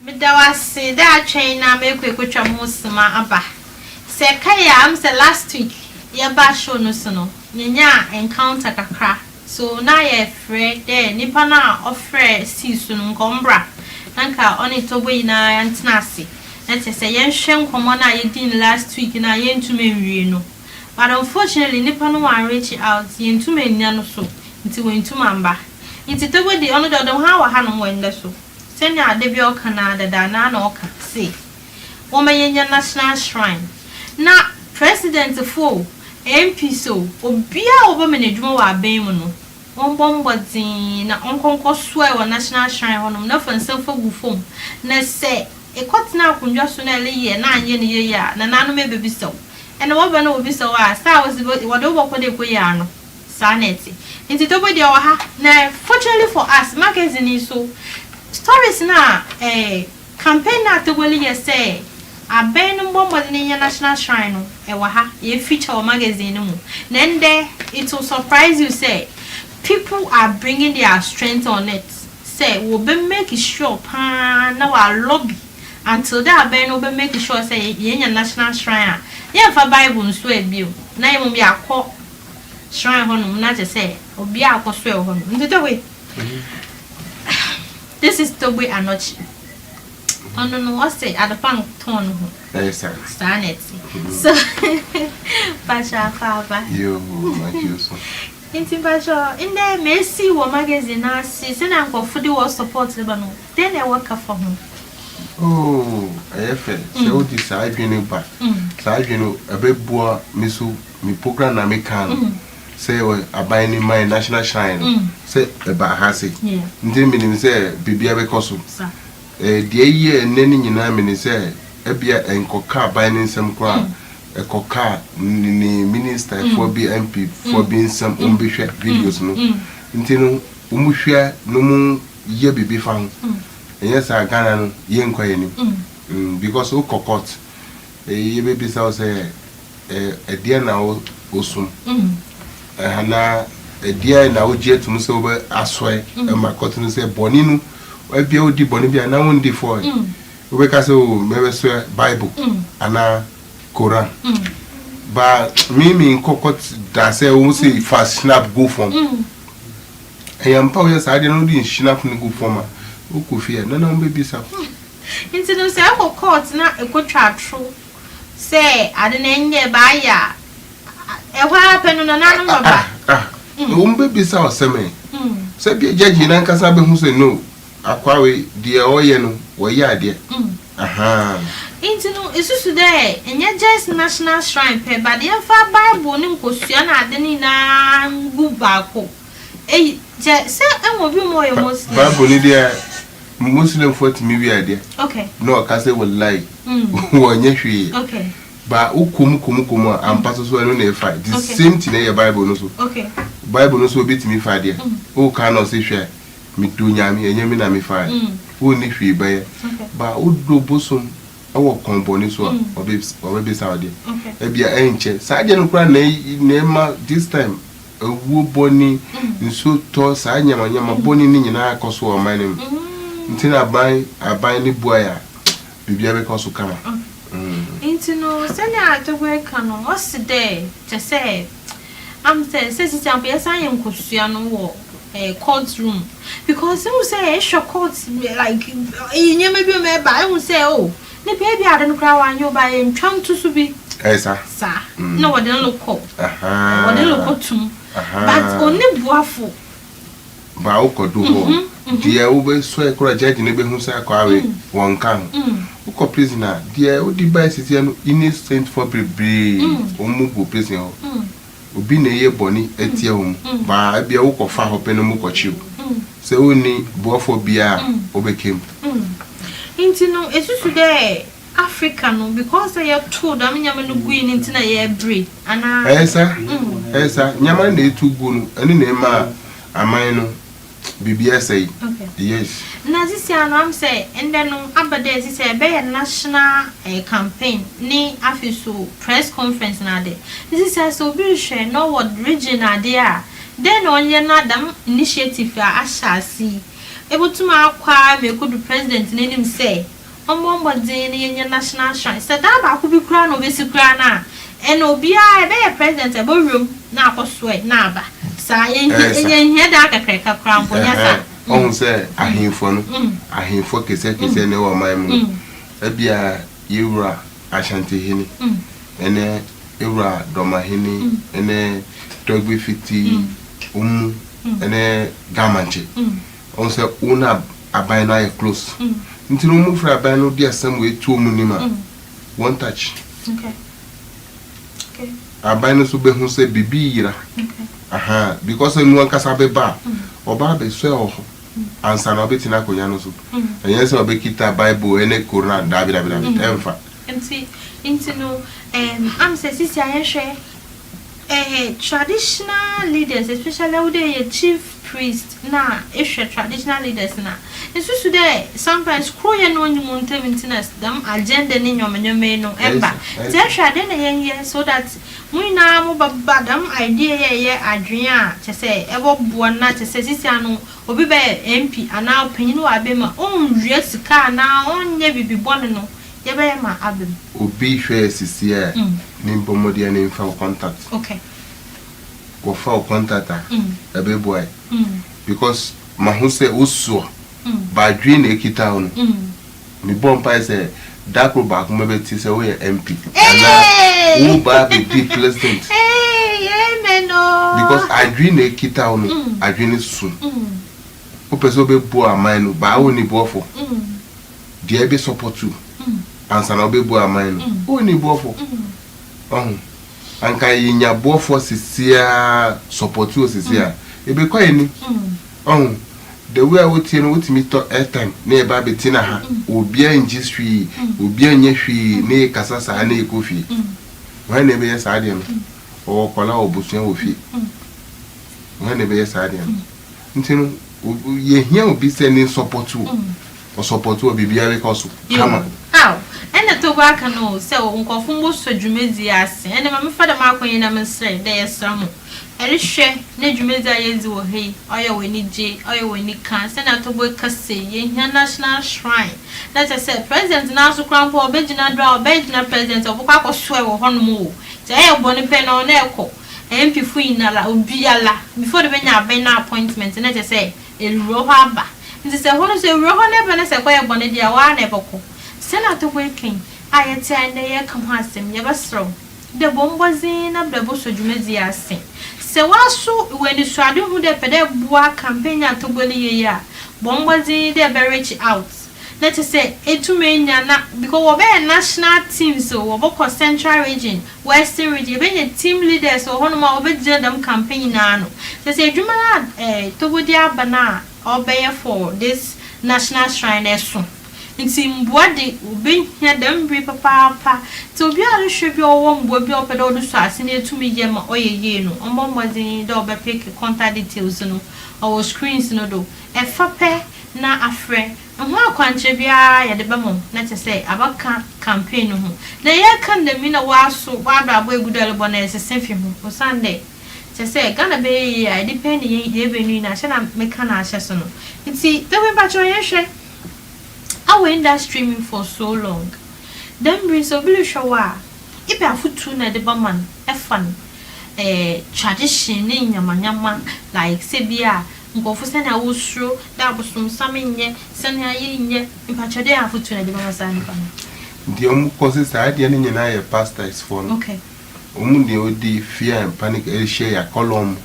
There was that train now make we go to Musma Abba. Say Kaya, I'm say last week. Ya ba show no sono. Nyanya encounter kakra. So now you're afraid there. Nipa na offer see soon ngombra. Nanka on it away na antinasi. Let's say yen shem common na you did last week na yen to me no. But unfortunately, nipa no one reach out yen to me no so. Into when to mamba. Into the way the honor the how I had no wonder so. Send ya debut Canada, Dana, say, woman in your national shrine. Now, President Fo, MP so, or be our woman a draw a baymono. One bombarding, uncle swear on national shrine on nothing so for buffon. Ne say, a cot now can just soon a year, 9 year, Nanano may be so. And the woman will be so as I was whatever what they go sanity. Into the way now, fortunately for us, magazine is so stories now, a campaign not to will say. A ben bomber in your national shrine, a feature magazine. Then there, it will surprise you, say, people are bringing their strength on it. Say, we'll be making sure, now our lobby until that Ben will be making sure, say, your national shrine. Yeah, for Bible, swear bill. Now will be a call shrine home, not to say, or be our swear home. The way this is the way I not. Oh no, I say at the pan tone. Yes, sir. Sanity. So, Basha Father. You, like you, so. Inti Basha, in there, may see what magazine I see, send uncle for the war support Lebanon. Then I work for him. Oh, I have so this I been back. So I know a bit boy, Missu, me program I can say, I buy in my national shine. Say about Hassie. Yeah. Then meaning say, Bibi Abecosu. Sir. Dear year and then in Namini say, Ebia and Coca binding some crown, a coca, minister for BMP for being some ambitious videos. No, until Umushia no more ye be found. And yes, I can yen quaying because O cocotte, a baby house a dear now osum. Hana a dear now jet to Musover Asway and my cotton say Bonino. I be odi bonibia na won di for we ka so me swear Bible ana Quran but me kokot da say we say fast snap go form I am power yes I don't do snap no go form o ko fear na be bisa Into no say I court na e ko twa tro say ade na nye ba ya e ho happen na na no baba o be bisa o seme say be judge na nkasa be hu say no akwawe die oye no wo ya de aha into no isu today enye just national shrine pe but the fa Bible ni nkosua na ade ni na gu baako je say enwo bi mo ye muslim Bible ni dia muslim for me wi ade okay no ka say wallahi wo nye hwe okay ba ukum ampa so no na fight the same thing na Bible no so okay Bible no so betimi fa de o ka no say hwe mi do nyame enye mi na mi fa o ni hwe ba ba o do bosom awo konboni so obe saudi e bia enche sa je no kura na ma this time ewu boni nso to sa nyama boni ni nyina akoso o manim ntina aban ni buaya bibia be koso kama intino sene atogwe kanu what's there to say am say am be say nkosua no wo courtroom because you say court like you maybe me ba you say oh ne baby ade no kra wa nyo ba en twam to so bi sa no we dey look up we dey look tum but oni buafo ba o kodo ho dia wo be so e kra judge ne be hu say kwa we won kan o ko prisoner dia o di ba sisi no innocent for brebe o mu go prison ho obi na ye boni etie ho ba bia wo ko fa ho pe no mu ko chiu se oni buafo bia obekem intino esusu de Africa no because they are told am nyama no gu in intina ye bre ana esa nyama na etu gu no eni na ma aman no bibia say yes na this year no am say and then no abade say be national campaign ni afiso press conference na de this is so be share no what region na there then onye na dam initiative a ashasi ebutuma akwa me kudu president nenim say omombo din yenye national shrine say da ba ku bi kura no be sikura na en obia e be president e bo room na akoso e na aba sa yenye da akakreka kura mponya sa on say ahimfo no ahimfo kese ne wo man mu e bia yewura ashanti hini ene ewura doma hini ene dogbe fiti ene gamanche on say una aban no ayɛ close nti no mu fra aban no di asɛm wɔ etu mu nim a one touch okay aban no so be hu sɛ bibi yira because enu ankasa be ba oba be so ho ansa na obeti na konya no so enye sɛ obekita bible ene Quran dabi emfa nti no am sɛ sisi ayehwɛ traditional leaders, especially with the chief priest, na traditional leaders na. It's just today sometimes crowing no you want to maintenance them agenda in your menu no emba. Tell then so that we now move badam idea Adrian to say ever buona to say sisiano obi be MP and now opinion wa be ma on yes car now on ye be born no. Ma abem obi hwe sisia ni bomodi ani fa contact okay go fa contact ebe boy because ma hu se uso ba dwi na ekita onu ni bompa se dakro ba ko mebeti se we MP ana u ba be the president amen because adwi na ekita onu adwi ni su o peso be bo aman no ba woni bofo de be support you ansa na obebu aman no oni bofo anka yinya bofo sisia support you sisia ebe kwa ni the way I would tie no wotimi to airtime na e ba beti na ha obi anjiswi obi anyehwi na kasasa na ekofi wan na be yes ade no o kola obusua ofi wan na be yes ade no ntino ye hia obi se ni support you o support you bibia we koso kama how and to back no say nkofo mbo so dwumezi ase ene ma me fada ma akwenye na mesre de yesamo erihwe na dwumezi ayezi wo hei oye weni je oye weni kan se na to boy kase ye hia national shrine that I say president na so krampo obegina dra obegina president obukwa akoswe wo hono je e boni pe na ona ekọ MP fu inala obiala before the benya aben na appointment na say eluro haba nti se hono se eluro ho na be na se kwa ye boni dia wa na eboko Senator Waking, I attend the Kamhasem, Yabastro. The bombazine of the Bosso Sing. So, also, when the Swadu who the Pedebois campaign to Bolivia, bombazine, they're very out. Let us say, because we're national team, so we're Central Region, Western Region, when team leaders or one of them campaign. They say, Jumana, Togodia Bana, or Bayer for this national shrine soon. Nti mbwade obi hia dem bri papa to obi a hwe bi owo mbwo bi opede odu so ase na etumi ye ma oyeye no ombomodin da obe pick contact details no our screens no do e fape na afre ho akwanche bia ye de bemo na te say abaka campaign ho na ye kan de mi na waso wa abo egudale bo na esese fi ho o Sunday te say Ghana be ye depend ye be nu na hye na meka na hye so no nti to be ba cho ye hwe our industry streaming for so long. Then brings a village shower. If I put two na the baman, fun tradition in Yamanyama, like Sebia, go for Sena Usro, that was from some in ye, Sena ye, in Pachade, put two na the Bamasan. The only causes I didn't deny a pastor is for okay. The OD fear and panic, share a column.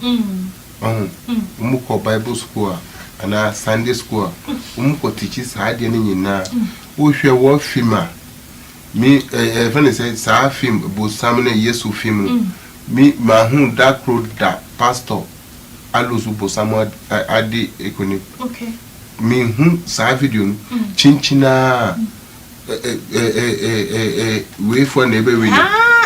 Umuko Bible School. And Sunday school, teaches hard any na. We share what film. Me, when say, Sa film, but some yesu film. Me, Mahun dark road that pastor. Alusu Bosamo Adi Economic. Okay. Me, Sa video, Chinchina. Way for neighbor.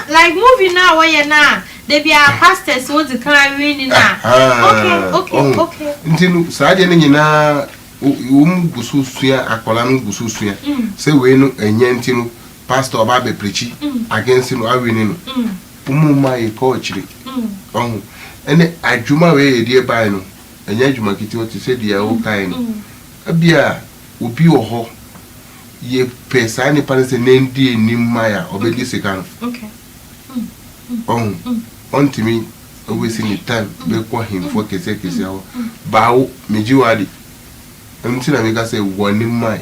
Like movie now, where you now. They be our pastors want to come in now. Okay. Ntinu saade ne nyina gususua akola gususua se we no enye ntinu pastor oba be preach against no awini no umuma e ko chiri ene adwuma we ye die bai no enye adwuma kiti o ti se dia o kai no abia obi wo ho ye pesa ne pa se nendi enimma ya obedi sika no okay on to me always in the time be call him for kese bawo mejiwadi emtina me ka say one in my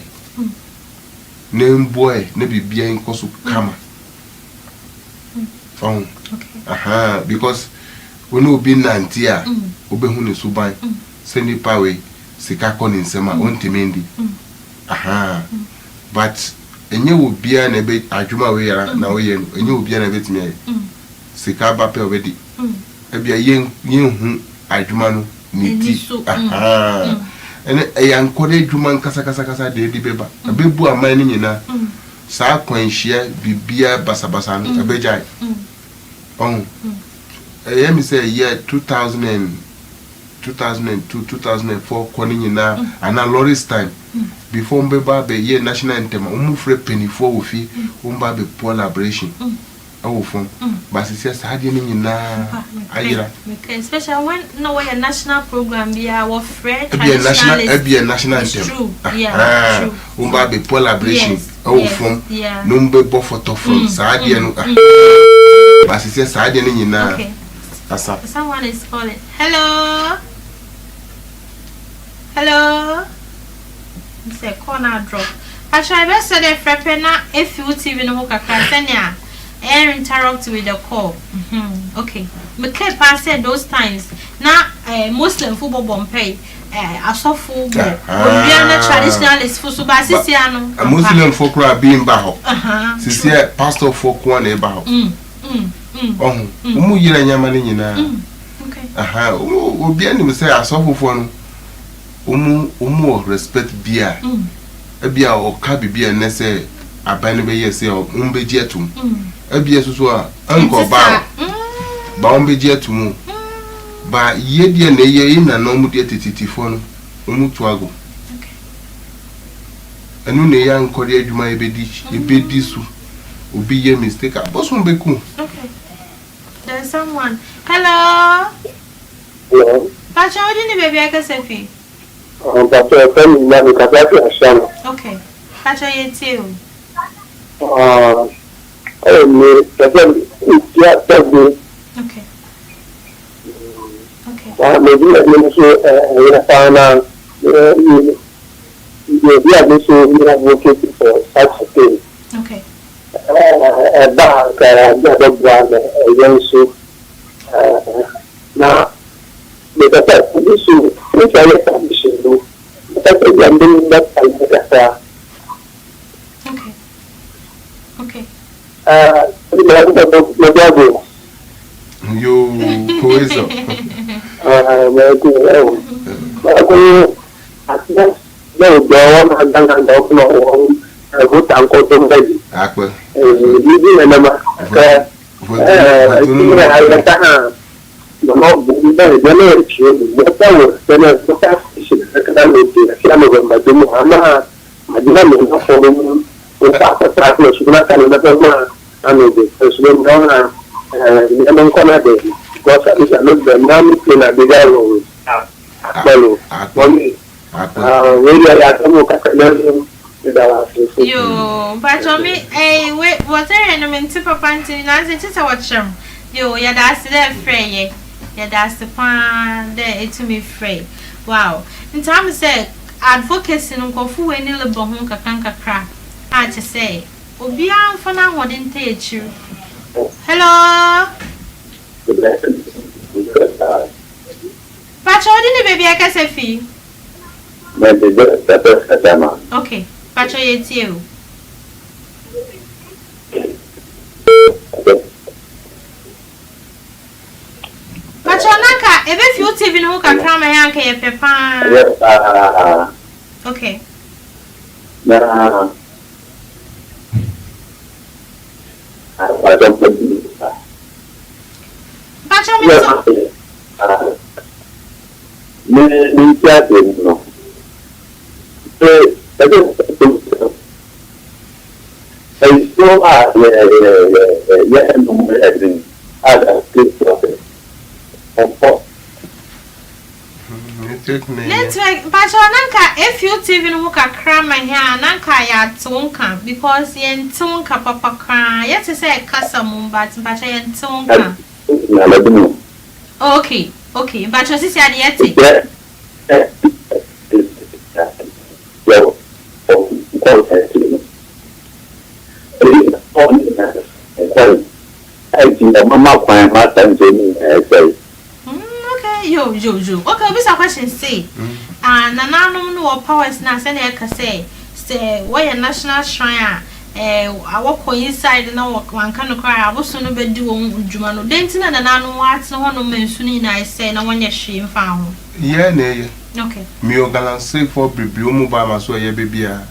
name boy na bibia nkoso kama because when obi nantia obehu ne suban send power sika kɔ ne nsɛm a ɔntumi ndi aha but enye wo bia na be adwuma we yara na wo ye no enye wo bia na betumi aye sika ba pe obedi ebia yen hu adwuma no ni ti aha ene eyankode adwuma nkasa de beba abebu aman ni nyina saa kwanhia bibia basabasa no abejai mi say year 2002 2004 koni nyina ana Loris time before mbeba be year national anthem umufre penifo ofi umba be poor liberation awofon basisi saade ni nyina ayira especially when no way a national program be our friend be a national anthem true true umba be poor liberation awofon no mbe bo photo from saade no basisi saade ni nyina asa someone is calling hello say corner drop I try best so the frepe na if you TV no kakra senya air interrupt with the call okay me keep said those times na Muslim football bompay asofo go na traditionalist for so basisi ano a Muslim folk ra be in baho sisi pastor folk one e baho umu yira nyama ni nyina okay obi anim say asofo fo no umu respect bia ebia o ka bibia ne say aban be yesi o umbeji atum ebia susu a anko ba umbeji atum ba yedie na ye ina no mu de tititifo no umu tuago enu ne ya nkori adwuma ebedi su obi ye mistake abosun beku okay there's someone hello Pacha odi ni baby akasefi Pacha tell me na kasafi ashana okay Pacha yetio me kasafi ya tabi okay maybe I so ina sana you are so you are working for such a thing okay back the brand so now the issue which I establish do that you coeso yo but me wait what I mean to papa anti na say tita watchem yo ya da se there frey ya da se pan there it me frey wow in time say advocacy no kofu we ni lebo ho kakra a che say obi amfa na hodin ta echiru hello Pacha odi ni baby akasefi okay Pacha yetio Pacha naka ebe fi TV no kakra ma yanka ye pepa okay Pacha mi network Pacha nanka if you TV no kakra ma here nanka ya tonka because yen tonka papa kra yet say kasa mum but Pacha yen tonka okay but you see ade yet okay yo Yo. Okay, we a question say. Na no powers na say na ka say why a national shrine awakọ inside na wanka no cry aboso no bedi won dwuma no denti na no wat no hono mensu ni na say na wonye hwe mfa ho ye na ye okay mi o balance for bibi o mu ba ma so ye bebia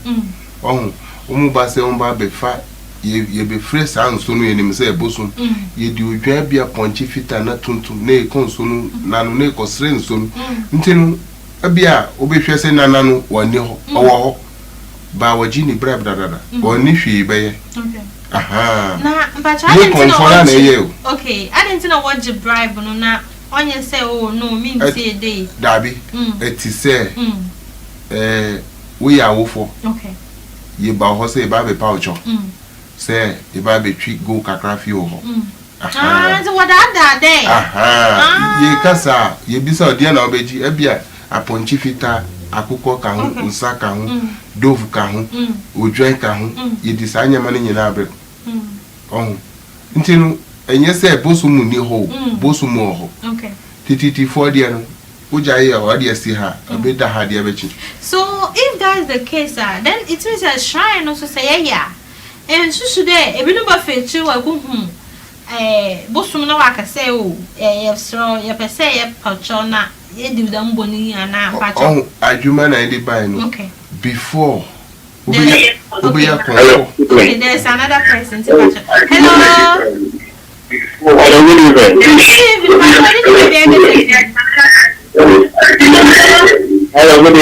o mu ba se o ba be fa ye be fresh an so no ye nim say eboso ye di odwan bia ponchi fita na tuntum na e kon so no na no na e ko sre so no ntinu bia obehwe se nana no wani ho owo ho ba waji ni bribe dada oni hwe be okay aha na but I didn't know okay I didn't know what the bribe no na onye say oh no mean say dey dabi eti say we are wofo okay ye ba ho say ba be pa ocho say e ba be twi go kakra fi ho aha so what that day aha ye kasa ye bisa odi na obeji ebia aponchi fita akụkọ ka hu nsa ka hu dovu ka hu odwan ka hu ye disanya mane nyina abre oh ntinu enye se bosumu ni ho bosumu ho okay tititi for dia no ujaye o dia si ha abeda ha dia bechi so if that is the case then it means a shrine also say yeah and so there e bi no ba fechi wa ku bosumu na wa ka say o ye so ye pese ye pacho na ye do them boni ana pacho oh adwuma na ndi buy no okay before okay there's another person to pacho hello Hello, good evening. Hello, good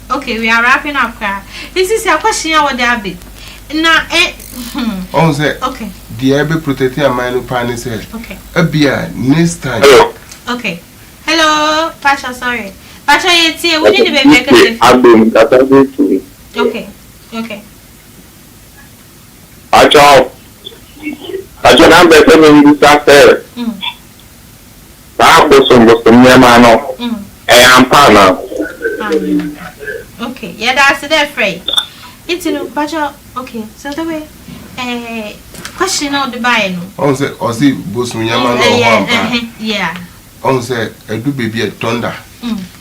Okay, we are wrapping up. This is your question. What they be? Na on say okay. The ebe protect your mind upon say. Okay. Abia next time. Okay. Hello, Pasha. Sorry, Pasha. Yeti, we need to be back. Okay. Okay. Acho na beto me ndisa fer. Ba boso nyama no. Ampa na. Okay, yeah, that's the free. It's no Pasha. Okay, so the way question out the buy no. On say o si boso nyama no ampa. Yeah. On say edu baby e thunder.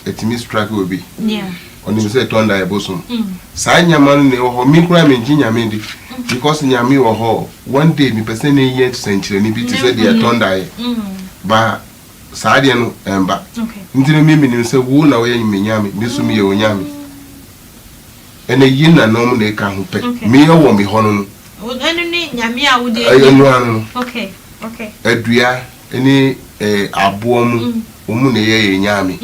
Etimi strike will be. Yeah. On him say thunder e boso. Sa nyama no ne ho mi kura me nji nyama ndi. Because nyame wo ho one day me person na yen century ni bi ti say the thunder e. Ba sa de no emba. Okay. Ntino mi ni say wo na wo yen me nyame, me so me ye onyame. Ene yin na no mo na ka ho pe. Me ye wo me ho no. Wo enu ni nyame a wo de. Ayenu anu. Okay. Okay. Adua eni abo mu omu na ye nyame.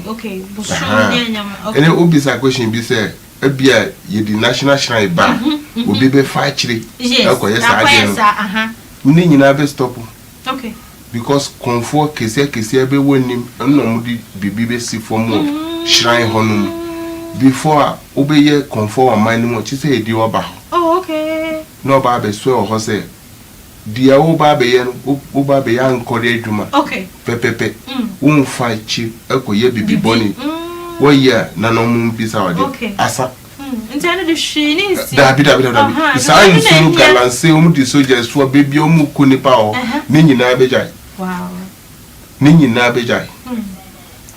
Okay. Bo so nyame. Okay. Ene obisa question bi say ebia ye di national shrine ba obi be fa chire yes aha ni nyina be stop okay because comfort kese be wonim nnom di bibi be si form shrine honum before obi ye comfort man mo chi say di oba oh okay no ba be so ho say dia oba be ye oba be ya nkore adwuma okay pepepe won fa chi ekoye bibi boni wo ye na no mu bisa wade asa ntana de shini si dabi sai so galance di soldiers for baby o mu ko nipa o ni nyina bejai wow ni nyina bejai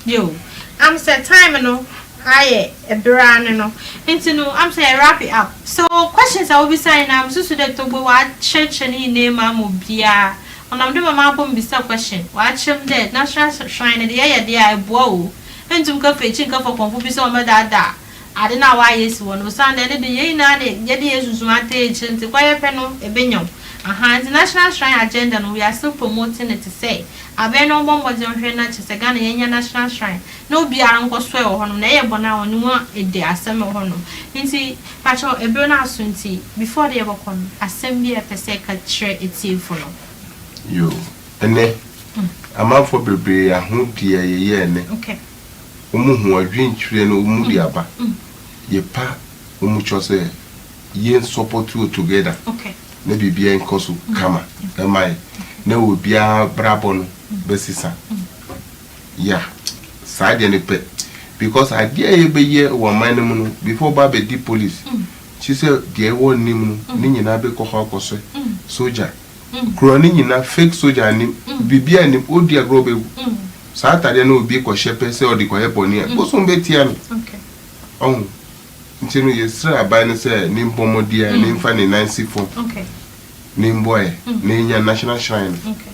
yo I'm set time no aye e brand no ntino I'm say wrap it up so questions I will be saying I'm so that to go wa church ni name am obia onam de mama bom bisa question wa chem de national shrine de ye de ai bo entum ka fechi nka for konfu bi so ma dada ade na wa yesu wono sande ne de ye na de ye de yesu sumate echinte kwa ye pe no ebenyo aha international shrine agenda no we are still promoting it to say abeno bombo de ohwe na chese Ghana yenya national shrine no biara nkoso e ho no na ye bona woni ho ede asem ho no nti pacho ebe na asunti before the ebokon asem bi e pese ka chere etie fo no yo ene amafo bebre ahodi ye ne okay omu hu adwintwire no omu di aba ye pa omu chose ye support you together okay na bibia nkɔ so kama ɛmai na obia brabo no besisa ya saa de ne pɛ because idea ye be ye wo man no no before ba be di police she said de wo nim no ni nyina be kɔ hɔ akɔso soldier kro ni nyina fake soldier ni bibia ni odi agro be saa tade na obi kɔ shepe se odi kɔ heboni a bo so be tia no okay oh ntino ye sra ba ne se ni mpomodia ni mfa ni nancy phone okay ni mboy ni nya national shrine okay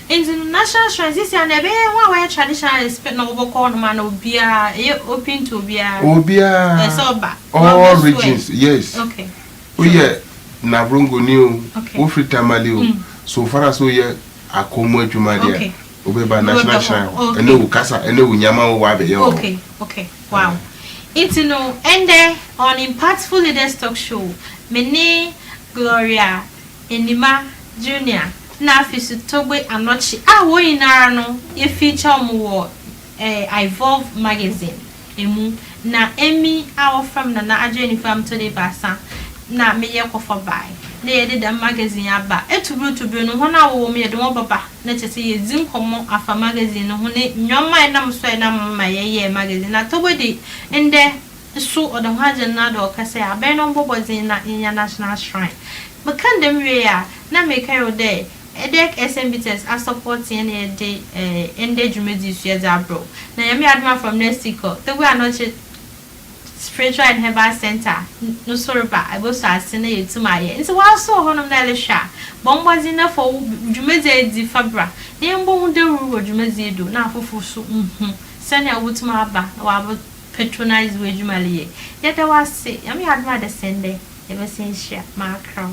in the national shrine this year nebe wa traditional respect no go call no man obia open to obia soba all regions yes okay oh yeah na brongo ni o free tamale o so far as o ye akomo adwuma dia obeba national shrine ene wo kasa ene wo nyama wo wa be yo okay wow it's no ende on Impactful Leaders Talk Show mene Gloria Enima Junior na afisu togbe anochi wo inara no ye feature mo Evolve magazine emu na emi from na adwani fam today basa na me ye kofa bai na ye de magazine aba etubru no ho na wo me ye de wo baba na chese ye zin komo afa magazine no ho ne nyoma na mso na mama ye magazine na togbe de ende so odon haje na do kase abe no mbobozin na international shrine me kan dem we ya na me kayo de edek SMBTS are supporting the ende jumedi suya bro na yemi adma from next week the we are not spiritual and herbal center no sorba I go so asene yetuma ye nti wa so honom na le sha bombozi na for jumedi di fabra na mbo hu de ru jumedi do na afofu so sene awutuma aba na wa patronize we jumaliye yeta wa se yemi adma de sende ebe sen share macro